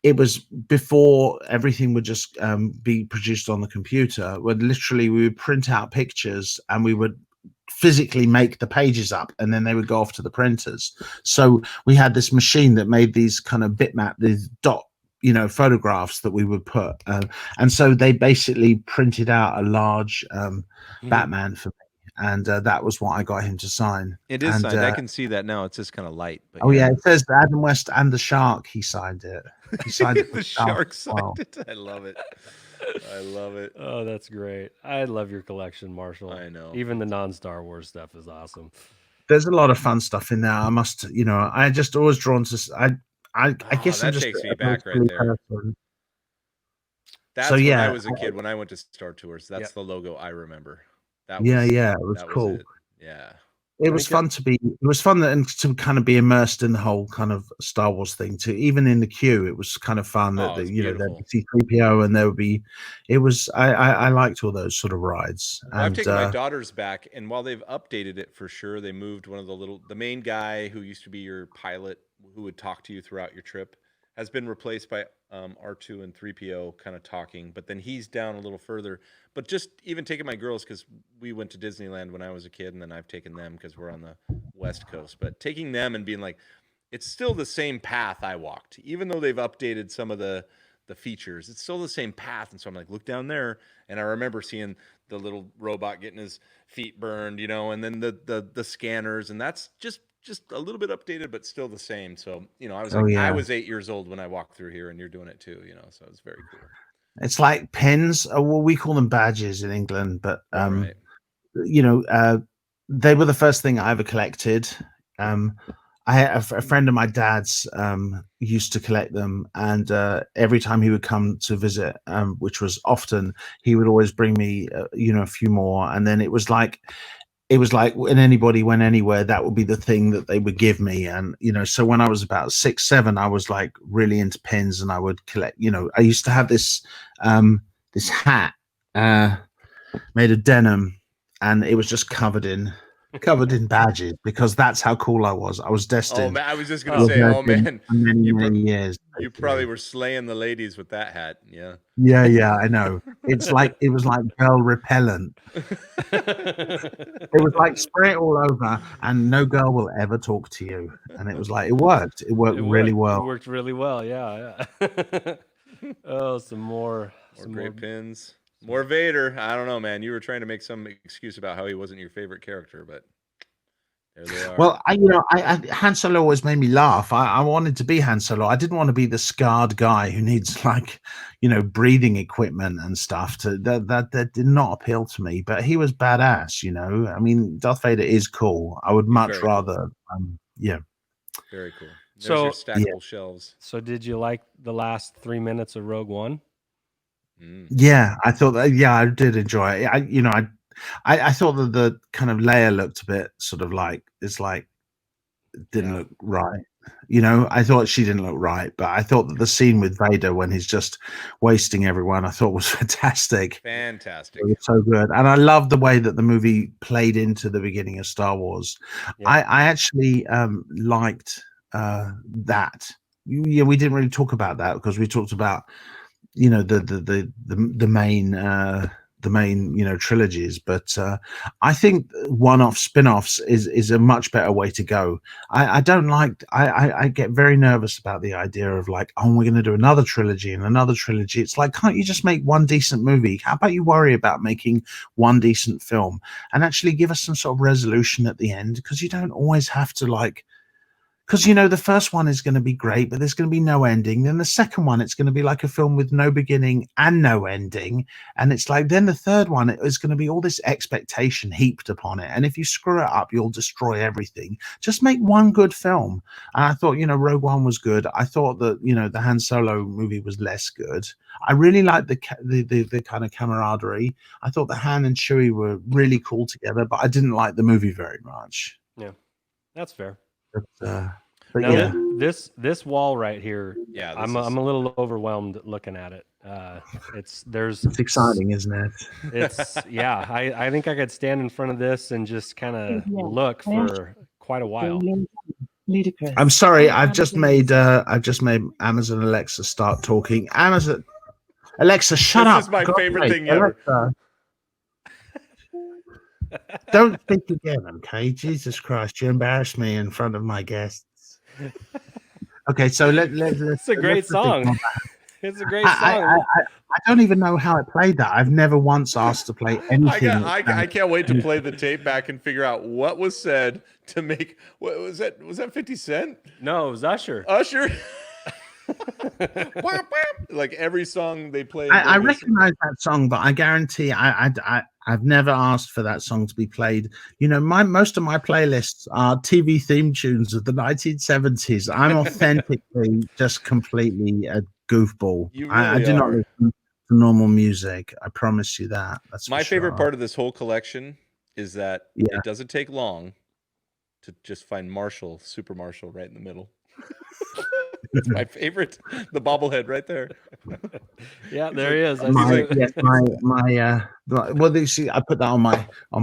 it was before everything would just be produced on the computer. Where literally we would print out pictures and we would physically make the pages up, and then they would go off to the printers. So we had this machine that made these kind of bitmap, these dot photographs that we would put, and so they basically printed out a large Batman for me, and that was what I got him to sign. It is signed. I can see that now. It's just kind of light. But it says Adam West and the shark. He signed it. He signed it. The shark signed it. I love it. I love it. Oh, that's great. I love your collection, Marshall. I know. Even the non-Star Wars stuff is awesome. There's a lot of fun stuff in there. I must, I just always drawn to. I guess that I'm just takes me back right there. That's when I was a kid. When I went to Star Tours, that's the logo I remember. It was cool. Yeah, it was fun to be. It was fun to kind of be immersed in the whole kind of Star Wars thing too. Even in the queue, it was kind of fun that there'd be C-3PO and there would be. It was. I liked all those sort of rides. Well, I've taken my daughters back, and while they've updated it for sure, they moved one of the main guy who used to be your pilot, who would talk to you throughout your trip, has been replaced by R2 and 3PO kind of talking, but then he's down a little further. But just even taking my girls, because we went to Disneyland when I was a kid, and then I've taken them because we're on the West Coast. But taking them and being like, it's still the same path I walked, even though they've updated some of the features. It's still the same path, and so I'm like, look down there, and I remember seeing the little robot getting his feet burned, and then the scanners, and that's just a little bit updated, but still the same. So, I was I was 8 years old when I walked through here, and you're doing it too, so it's very cool. It's like pins. Well, we call them badges in England, but, right. They were the first thing I ever collected. I had a friend of my dad's used to collect them, and every time he would come to visit, which was often, he would always bring me, a few more. And then it was like when anybody went anywhere, that would be the thing that they would give me. And, so when I was about 6, 7, I was like really into pins, and I would collect, I used to have this hat made of denim, and it was just covered in badges, because that's how cool I was. I was destined. Oh man, I was just gonna say, man, many years. You probably were slaying the ladies with that hat. Yeah. Yeah, I know. It was like girl repellent. It was like spray it all over, and no girl will ever talk to you. And it was like it worked. It worked really well. It worked really well. Yeah. Oh, some more great pins. More Vader. I don't know, man. You were trying to make some excuse about how he wasn't your favorite character, but there they are. Well, I Han Solo always made me laugh. I wanted to be Han Solo. I didn't want to be the scarred guy who needs breathing equipment and stuff. That did not appeal to me. But he was badass. I mean, Darth Vader is cool. I would much rather. Very cool. There's So your stackable shelves. So did you like the last 3 minutes of Rogue One? Yeah, I thought that. Yeah, I did enjoy it. I thought that the kind of Leia looked a bit sort of like it didn't look right. I thought she didn't look right, but I thought that the scene with Vader when he's just wasting everyone, I thought was fantastic. Fantastic. It was so good, and I love the way that the movie played into the beginning of Star Wars. Yeah. I actually liked that. Yeah, we didn't really talk about that because we talked about the main main trilogies, but I think one-off spin-offs is a much better way to go. I don't like I get very nervous about the idea of like, oh, we're going to do another trilogy and another trilogy. It's like, can't you just make one decent movie? How about you worry about making one decent film and actually give us some sort of resolution at the end? Because you don't always have to like, because the first one is going to be great, but there's going to be no ending. Then the second one, it's going to be like a film with no beginning and no ending. And it's like, then the third one is going to be all this expectation heaped upon it. And if you screw it up, you'll destroy everything. Just make one good film. And I thought, Rogue One was good. I thought that, the Han Solo movie was less good. I really liked the kind of camaraderie. I thought the Han and Chewie were really cool together, but I didn't like the movie very much. Yeah, that's fair. But now yeah, this wall right here, Yeah, I'm a little overwhelmed looking at it. It's exciting, isn't it? It's yeah. I think I could stand in front of this and just kind of look for quite a while. Ludicrous. I'm sorry, I've just made Amazon Alexa start talking. Amazon Alexa, shut up. This is my God, favorite wait, thing ever. Alexa, don't speak again, okay? Jesus Christ, you embarrass me in front of my guests. Okay, so let's It's a great song. It's a great song. I don't even know how it played that. I've never once asked to play anything. I can't wait to play the tape back and figure out what was said to make. What was that? Was that 50 Cent? No, it was Usher. Usher. Like every song they play. I recognize that song, but I guarantee I've never asked for that song to be played. Most of my playlists are TV theme tunes of the 1970s. I'm authentically just completely a goofball. You I really do not are. listen to normal music. I promise you that. That's My for favorite sure. part of this whole collection is that Yeah. it doesn't take long to just find Marshall, Super Marshall, right in the middle. That's my favorite. The bobblehead right there. Yeah, there he is. Well, you see, I put that on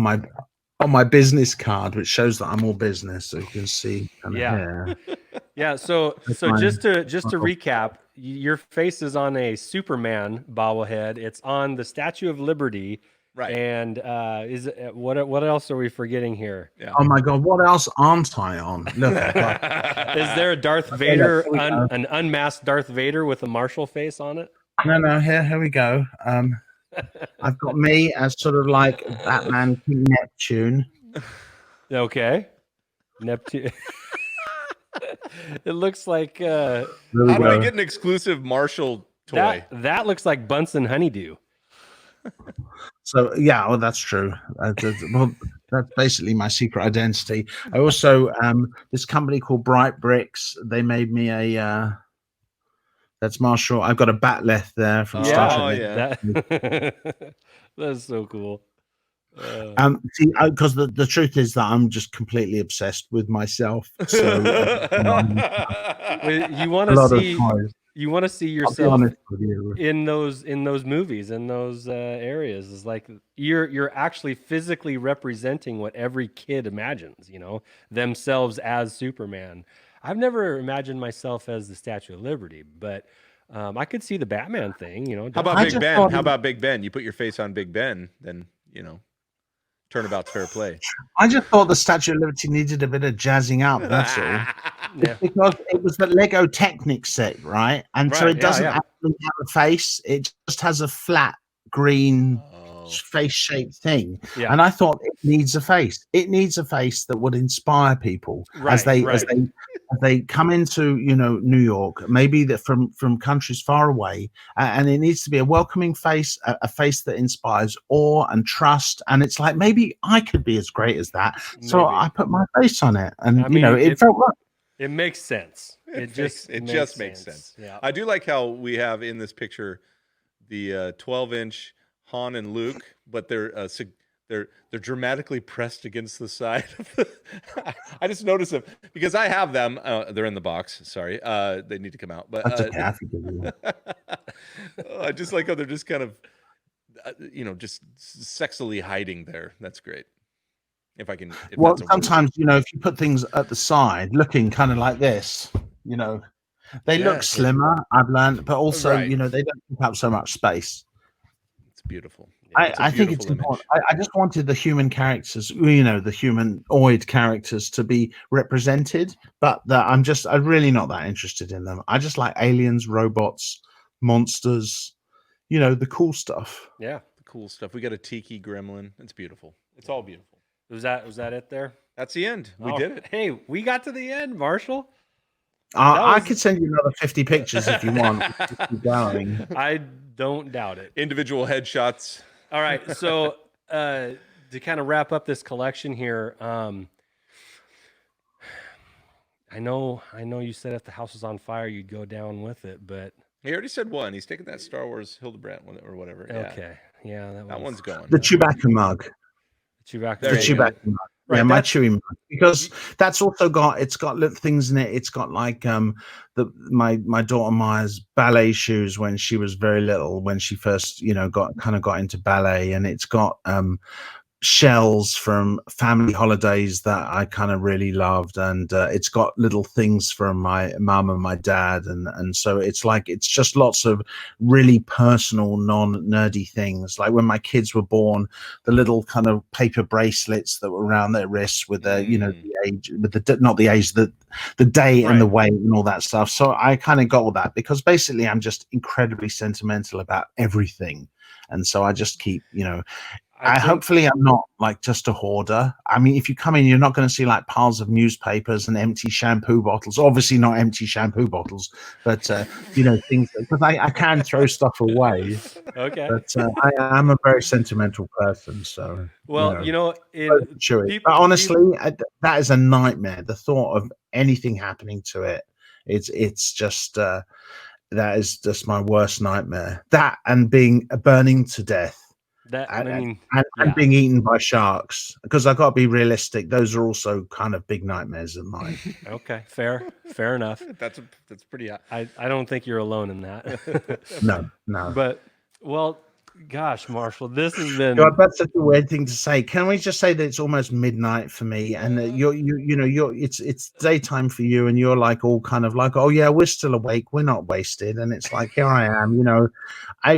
my business card, which shows that I'm all business, so you can see. Yeah. Yeah. So just to recap, your face is on a Superman bobblehead. It's on the Statue of Liberty. Right. And what else are we forgetting here? Yeah. Oh my God, what else aren't I on? Look, Is there a Darth Vader, an unmasked Darth Vader with a Marshall face on it? no, here we go. I've got me as sort of like Batman King Neptune. Okay. Neptune. It looks like How do we get an exclusive Marshall toy? that looks like Bunsen Honeydew. So yeah, well, that's true. That's basically my secret identity. I also this company called Bright Bricks. They made me a. That's Marshall. I've got a batleth there from Star Trek. That's so cool. Because the truth is that I'm just completely obsessed with myself. So you want to see yourself in those movies, in those areas. Is like you're actually physically representing what every kid imagines, themselves as Superman. I've never imagined myself as the Statue of Liberty, but I could see the Batman thing, How about Big Ben? How about Big Ben? You put your face on Big Ben, then turnabout's fair play. I just thought the Statue of Liberty needed a bit of jazzing up. That's all. Yeah. Because it was the Lego Technic set, right? And so it doesn't actually have a face; it just has a flat green face-shaped thing. Yeah. And I thought it needs a face. It needs a face that would inspire people as they come into New York, maybe that from countries far away, and it needs to be a welcoming face, a face that inspires awe and trust. And it's like, maybe I could be as great as that. So I put my face on it, and it felt right. It makes sense. It just makes sense. Yeah. I do like how we have in this picture the 12-inch Han and Luke, but they're dramatically pressed against the side of the I just noticed them because I have them. They're in the box. Sorry, they need to come out. But That's okay. I just like how they're just kind of, just sexily hiding there. That's great. If well, sometimes if you put things at the side, looking kind of like this, they look slimmer. I've learned, but also they don't take up so much space. It's beautiful. I think it's important. I just wanted the human characters, the humanoid characters to be represented, but I'm really not that interested in them. I just like aliens, robots, monsters, the cool stuff. Yeah. The cool stuff. We got a tiki gremlin. It's beautiful. It's all beautiful. Was that it there? That's the end. We did it. Hey, we got to the end, Marshall. I could send you another 50 pictures if you want. Keep going. I don't doubt it. Individual headshots. All right, so to kind of wrap up this collection here, I know you said if the house was on fire, you'd go down with it, but He already said one. He's taking that Star Wars Hildebrandt one or whatever. okay, yeah, that one's going. The Chewbacca mug. Chewbacca. The Chewbacca mug. Right, yeah, my Chewie mug, because that's also got little things in it. It's got like my daughter Maya's ballet shoes when she was very little, when she first got into ballet, and it's got shells from family holidays that I kind of really loved, and it's got little things from my mum and my dad, and so it's just lots of really personal, non-nerdy things. Like when my kids were born, the little kind of paper bracelets that were around their wrists with the the age, with the day and the weight and all that stuff. So I kind of got all that because basically I'm just incredibly sentimental about everything, and so I just keep hopefully I'm not like just a hoarder. I mean, if you come in, you're not going to see like piles of newspapers and empty shampoo bottles. Obviously not empty shampoo bottles, but things, because I can throw stuff away. Okay. But I am a very sentimental person. So, well, but honestly, that is a nightmare. The thought of anything happening to it, it's just, that is just my worst nightmare. That and being burning to death. And being eaten by sharks, because I've got to be realistic. Those are also kind of big nightmares of mine. Okay, fair enough. That's pretty hot. I don't think you're alone in that. No. But gosh, Marshall, this has been. God, that's such a weird thing to say. Can we just say that it's almost midnight for me, and it's daytime for you, and you're like all kind of like, oh yeah, we're still awake, we're not wasted, and it's like here I am, I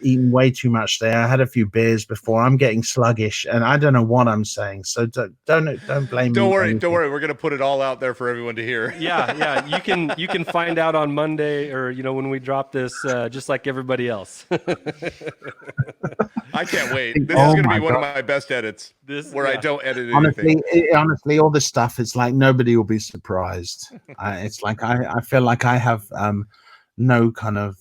eaten way too much there. I had a few beers before. I'm getting sluggish, and I don't know what I'm saying. So don't blame me. Don't worry. We're gonna put it all out there for everyone to hear. Yeah. You can find out on Monday, or when we drop this, just like everybody else. I can't wait. This is going to be one of my best edits I don't edit anything. Honestly, all this stuff, it's like nobody will be surprised. It's like I feel like I have no kind of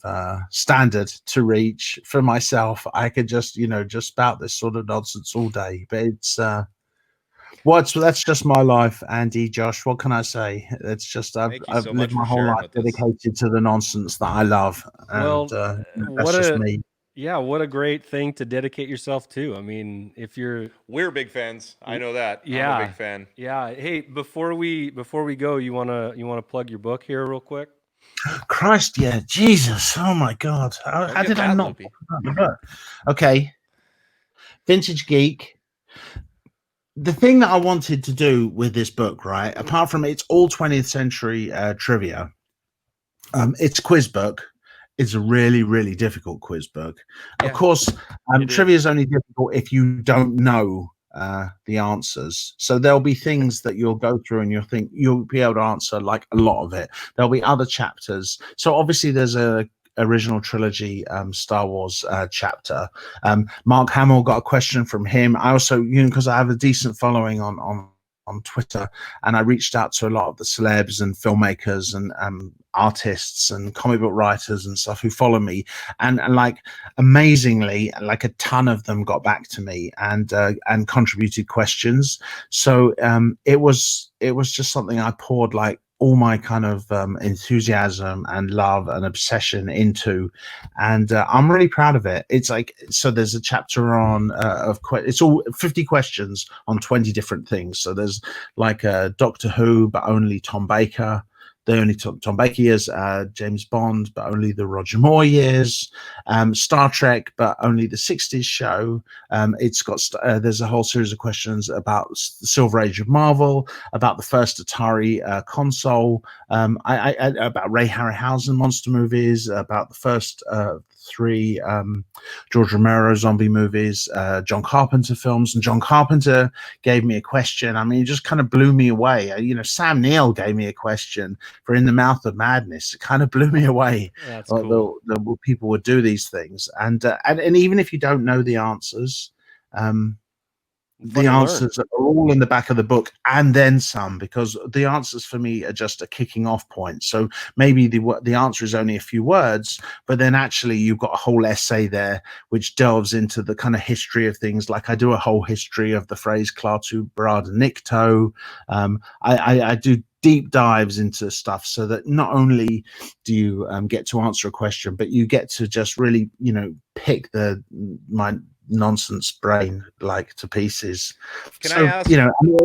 standard to reach for myself. I could just spout this sort of nonsense all day, but it's that's just my life, Andy, Josh. What can I say? It's just I've lived my whole life dedicated to the nonsense that I love, and that's just me. Yeah, what a great thing to dedicate yourself to. I mean, we're big fans. I know that. Yeah, I'm a big fan. Yeah. Hey, before we go, you wanna plug your book here real quick? Christ, yeah, Jesus, oh my God, how did I not? Okay, Vintage Geek. The thing that I wanted to do with this book, right, apart from it's all 20th century trivia, it's a quiz book. It's a really, really difficult quiz book. Yeah. Of course, trivia is only difficult if you don't know the answers. So there'll be things that you'll go through and you'll be able to answer like a lot of it. There'll be other chapters. So obviously there's a original trilogy Star Wars chapter. Mark Hamill, got a question from him. I also, because I have a decent following on Twitter, and I reached out to a lot of the celebs and filmmakers and artists and comic book writers and stuff who follow me, and like amazingly, like a ton of them got back to me and contributed questions. So it was just something I poured like all my kind of enthusiasm and love and obsession into, and I'm really proud of it. It's like, so there's a chapter on it's all 50 questions on 20 different things. So there's like Doctor Who, but only Tom Baker. The only Tom Baker years, James Bond, but only the Roger Moore years, Star Trek, but only the 60s show. It's got there's a whole series of questions about the Silver Age of Marvel, about the first Atari console, about Ray Harryhausen monster movies, about the first 3 George Romero zombie movies, John Carpenter films, and John Carpenter gave me a question. I mean, it just kind of blew me away. Sam Neill gave me a question for In the Mouth of Madness. It kind of blew me away. That's cool. The people would do these things, and even if you don't know the answers, the answers are all in the back of the book and then some, because the answers for me are just a kicking off point. So maybe the answer is only a few words, but then actually you've got a whole essay there which delves into the kind of history of things. Like I do a whole history of the phrase Klaatu Barada Nikto. I do deep dives into stuff so that not only do you get to answer a question, but you get to just really, pick my nonsense brain like to pieces. I ask,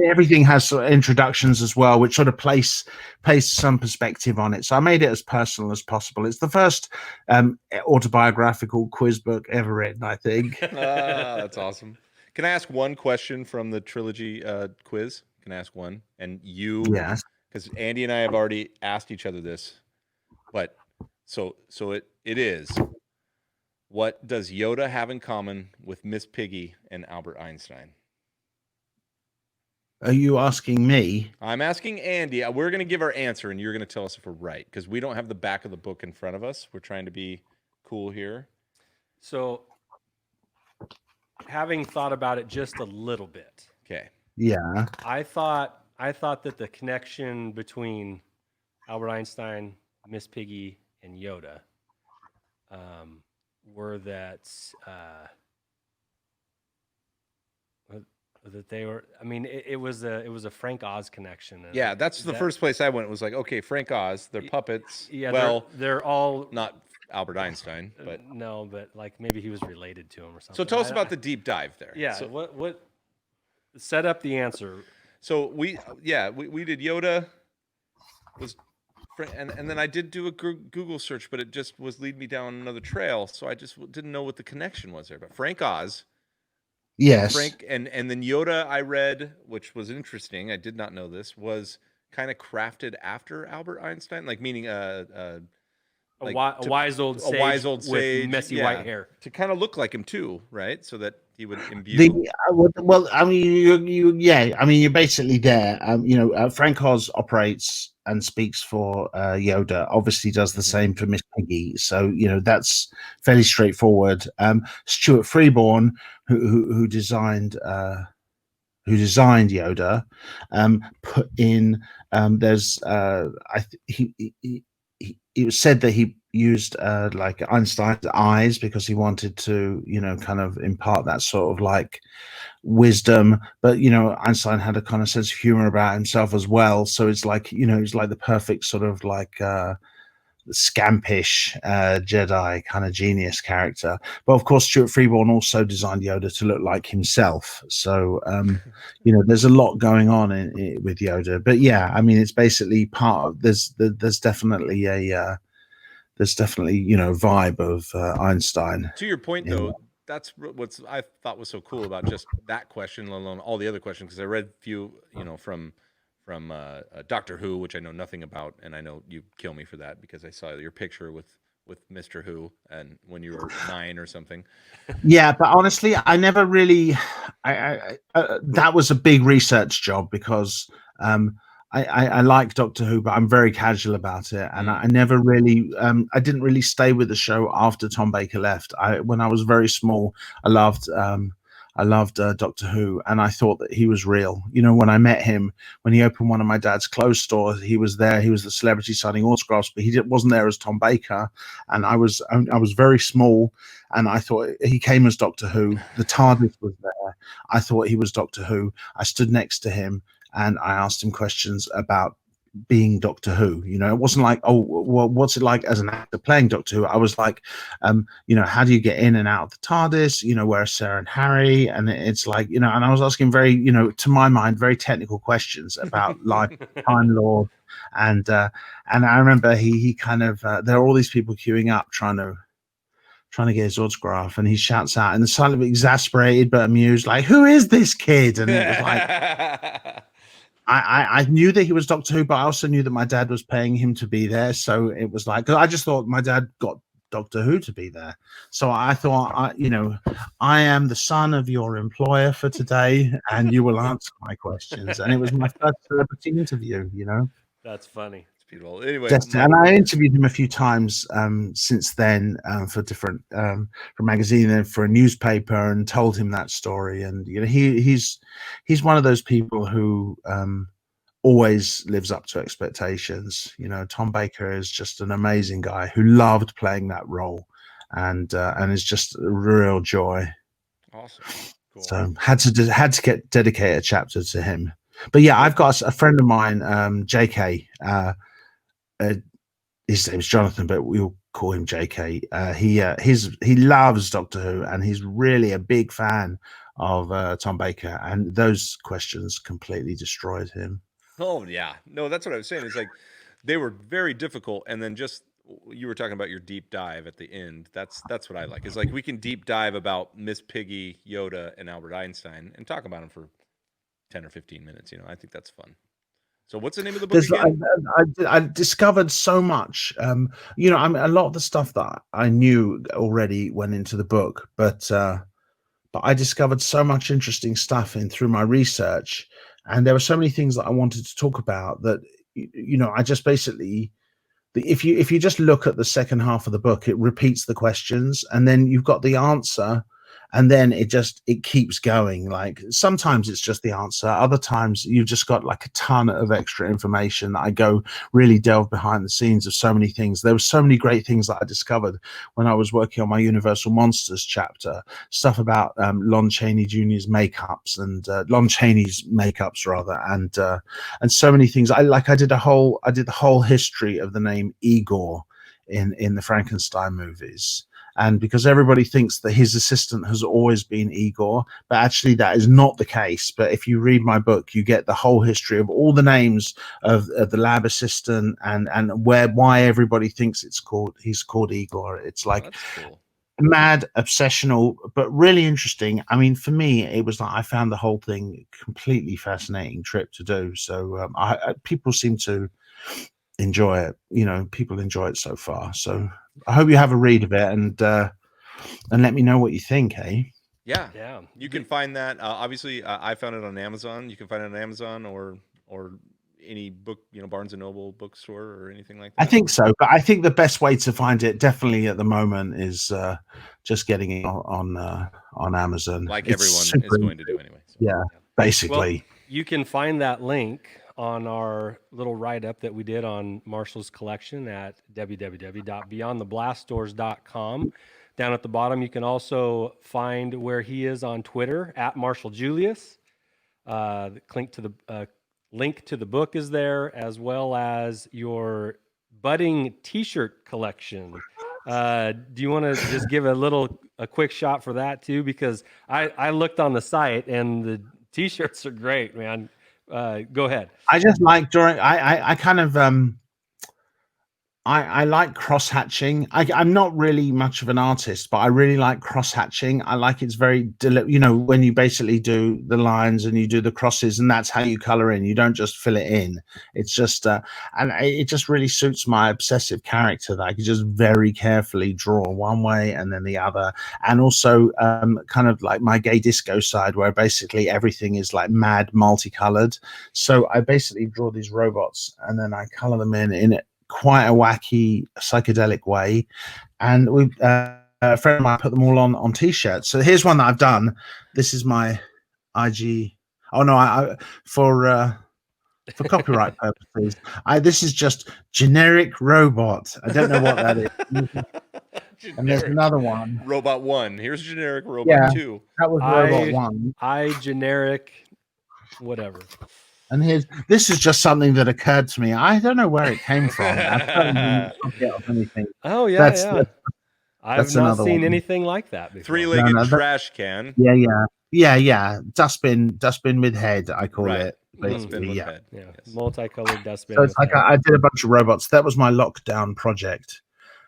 everything has sort of introductions as well, which sort of place some perspective on it. So I made it as personal as possible. It's the first autobiographical quiz book ever written, I think. That's awesome. Can I ask one question from the trilogy quiz? Can I ask one? And you, yes, because Andy and I have already asked each other this, but so it is. What does Yoda have in common with Miss Piggy and Albert Einstein? Are you asking me? I'm asking Andy. We're going to give our answer, and you're going to tell us if we're right, because we don't have the back of the book in front of us. We're trying to be cool here. So, having thought about it just a little bit. Okay. Yeah. I thought that the connection between Albert Einstein, Miss Piggy, and Yoda were that they were. I mean, it was a Frank Oz connection. Yeah, that's the first place I went. It was like, okay, Frank Oz, they're puppets. Yeah, well, they're all not Albert Einstein, but no, but like maybe he was related to him or something. So tell us about the deep dive there. Yeah, so, what set up the answer. So we did Yoda was. And then I did do a Google search, but it just was leading me down another trail. So I just didn't know what the connection was there. But Frank Oz. Yes. Frank and then Yoda I read, which was interesting. I did not know this, was kind of crafted after Albert Einstein, like meaning a wise old sage with messy white hair. To kind of look like him too, right? So that he would imbue. Well, I mean, you're basically there. Frank Oz operates and speaks for Yoda. Obviously, does the same for Miss Piggy. So that's fairly straightforward. Stuart Freeborn, who designed Yoda, put in. It was said that he used like Einstein's eyes because he wanted to, kind of impart that sort of like wisdom. But Einstein had a kind of sense of humor about himself as well. So it's like it's like the perfect sort of like scampish Jedi kind of genius character. But of course, Stuart Freeborn also designed Yoda to look like himself. So there's a lot going on with Yoda. But yeah, I mean, it's basically part of there's definitely a vibe of Einstein. To your point, though, that's what I thought was so cool about just that question, let alone all the other questions, because I read a few, from Doctor Who, which I know nothing about, and I know you kill me for that because I saw your picture with Mr. Who and when you were 9 or something. Yeah, but honestly, I never really. That was a big research job because I like Doctor Who, but I'm very casual about it, and I never really. I didn't really stay with the show after Tom Baker left. When I was very small, I loved Doctor Who, and I thought that he was real. When I met him, when he opened one of my dad's clothes stores, he was there. He was the celebrity signing autographs, but he wasn't there as Tom Baker. And I was very small, and I thought he came as Doctor Who. The TARDIS was there. I thought he was Doctor Who. I stood next to him, and I asked him questions about being Doctor Who. It wasn't like, oh, well, what's it like as an actor playing Doctor Who? I was like, how do you get in and out of the TARDIS? Where are Sarah and Harry? And it's like, and I was asking very, to my mind, very technical questions about life, Time Lord, and I remember he kind of there are all these people queuing up trying to get his autograph, and he shouts out, and the slightly exasperated but amused, like, "Who is this kid?" And it was like. I knew that he was Doctor Who, but I also knew that my dad was paying him to be there. So it was like, because I just thought my dad got Doctor Who to be there. So I thought, I am the son of your employer for today, and you will answer my questions. And it was my first celebrity interview, That's funny. It's beautiful. Anyway, And I interviewed him a few times since then for different for a magazine and for a newspaper, and told him that story. And he's one of those people who always lives up to expectations. Tom Baker is just an amazing guy who loved playing that role, and is just a real joy. Awesome. Cool. So had to dedicate a chapter to him. But yeah, I've got a friend of mine, JK. His name's Jonathan, but we'll call him JK. He loves Doctor Who, and he's really a big fan of Tom Baker. And those questions completely destroyed him. Oh yeah, no, that's what I was saying. It's like they were very difficult, and then just you were talking about your deep dive at the end. That's what I like. It's like we can deep dive about Miss Piggy, Yoda, and Albert Einstein, and talk about them for 10 or 15 minutes. I think that's fun. So what's the name of the book again? I discovered so much. A lot of the stuff that I knew already went into the book, but I discovered so much interesting stuff through my research. And there were so many things that I wanted to talk about that, I just basically, if you just look at the second half of the book, it repeats the questions, and then you've got the answer, and then it keeps going. Like sometimes it's just the answer, other times you've just got like a ton of extra information. I go really delve behind the scenes of so many things. There were so many great things that I discovered when I was working on my Universal Monsters chapter, stuff about Lon Chaney Jr.'s makeups and Lon Chaney's makeups rather, and so many things. I did the whole history of the name Igor in the Frankenstein movies. And because everybody thinks that his assistant has always been Igor, but actually that is not the case. But if you read my book, you get the whole history of all the names of the lab assistant and why everybody thinks he's called Igor. It's like cool. Mad, obsessional, but really interesting. I mean, for me, it was like I found the whole thing a completely fascinating trip to do. So people seem to enjoy it. People enjoy it so far. So I hope you have a read of it and let me know what you think, eh? Yeah. You can find that. Obviously, I found it on Amazon. You can find it on Amazon or any book, Barnes and Noble bookstore or anything like that. I think so, but I think the best way to find it, definitely at the moment, is just getting it on Amazon, like everyone is going to do anyway. So. Yeah, basically. Well, you can find that link on our little write-up that we did on Marshall's collection at www.beyondtheblastdoors.com. Down at the bottom, you can also find where he is on Twitter at Marshall Julius. The link to the book is there, as well as your budding T-shirt collection. Do you want to just give a quick shot for that too? Because I looked on the site and the T-shirts are great, man. Go ahead. I just like I kind of I like cross-hatching. I'm not really much of an artist, but I really like cross-hatching. I like it's very, when you basically do the lines and you do the crosses, and that's how you color in. You don't just fill it in. It's just, and it just really suits my obsessive character that I can just very carefully draw one way and then the other. And also kind of like my gay disco side, where basically everything is like mad multicolored. So I basically draw these robots and then I color them in it. Quite a wacky psychedelic way, and we a friend of mine put them all on t-shirts. So here's one that I've done. This is my IG. Oh no, I for copyright purposes, this is just generic robot. I don't know what that is. And there's another one, Robot 1. Here's generic Robot 2. That was Robot 1. Generic whatever. And this is just something that occurred to me. I don't know where it came from. Anything. Oh yeah, I've not seen anything like that before. Three-legged trash can. Yeah. Dustbin with head, I call it. Dustbin with yeah. head. Yeah, multicolored dustbin. So it's like I did a bunch of robots. That was my lockdown project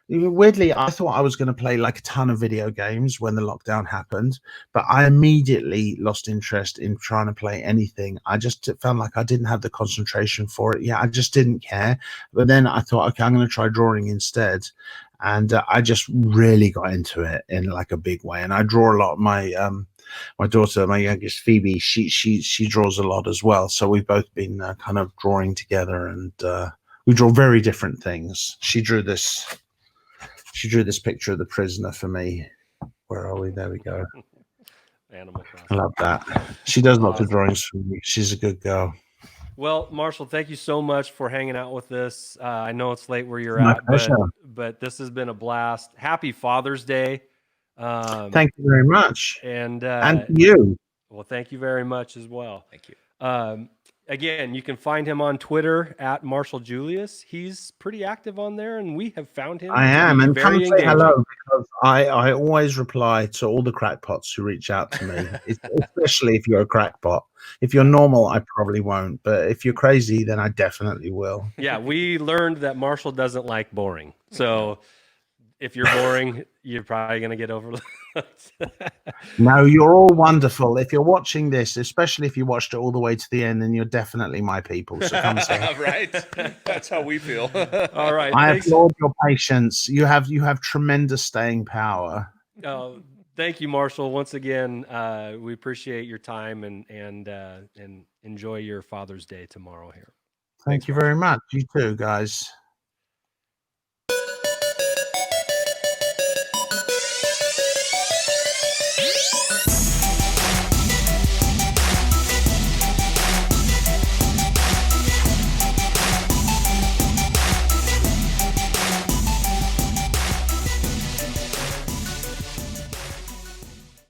Weirdly, I thought I was going to play like a ton of video games when the lockdown happened, but I immediately lost interest in trying to play anything. I just felt like I didn't have the concentration for it. Yeah, I just didn't care. But then I thought, okay, I'm going to try drawing instead. And I just really got into it in like a big way. And I draw a lot. My daughter, my youngest Phoebe, she draws a lot as well. So we've both been kind of drawing together, and we draw very different things. She drew this picture of the prisoner for me. Where are we? There we go. Animal Crossing. I love that. She does lots of drawings for me. She's a good girl. Well, Marshall, thank you so much for hanging out with us. I know it's late where you're My at, pleasure. but this has been a blast. Happy Father's Day. Thank you very much. And you. Well, thank you very much as well. Thank you. Again, you can find him on Twitter at Marshall Julius. He's pretty active on there, and we have found him. I am, and come very say engaging. hello, because I always reply to all the crackpots who reach out to me, especially if you're a crackpot. If you're normal, I probably won't, but if you're crazy, then I definitely will. Yeah, we learned that Marshall doesn't like boring. So if you're boring, you're probably going to get overlooked. No, you're all wonderful. If you're watching this, especially if you watched it all the way to the end, then you're definitely my people. So come say. Right? That's how we feel. All right. I Thanks. applaud your patience. You have tremendous staying power. Thank you, Marshall. Once again, we appreciate your time and enjoy your Father's Day tomorrow here. Thank you very much. You too, guys.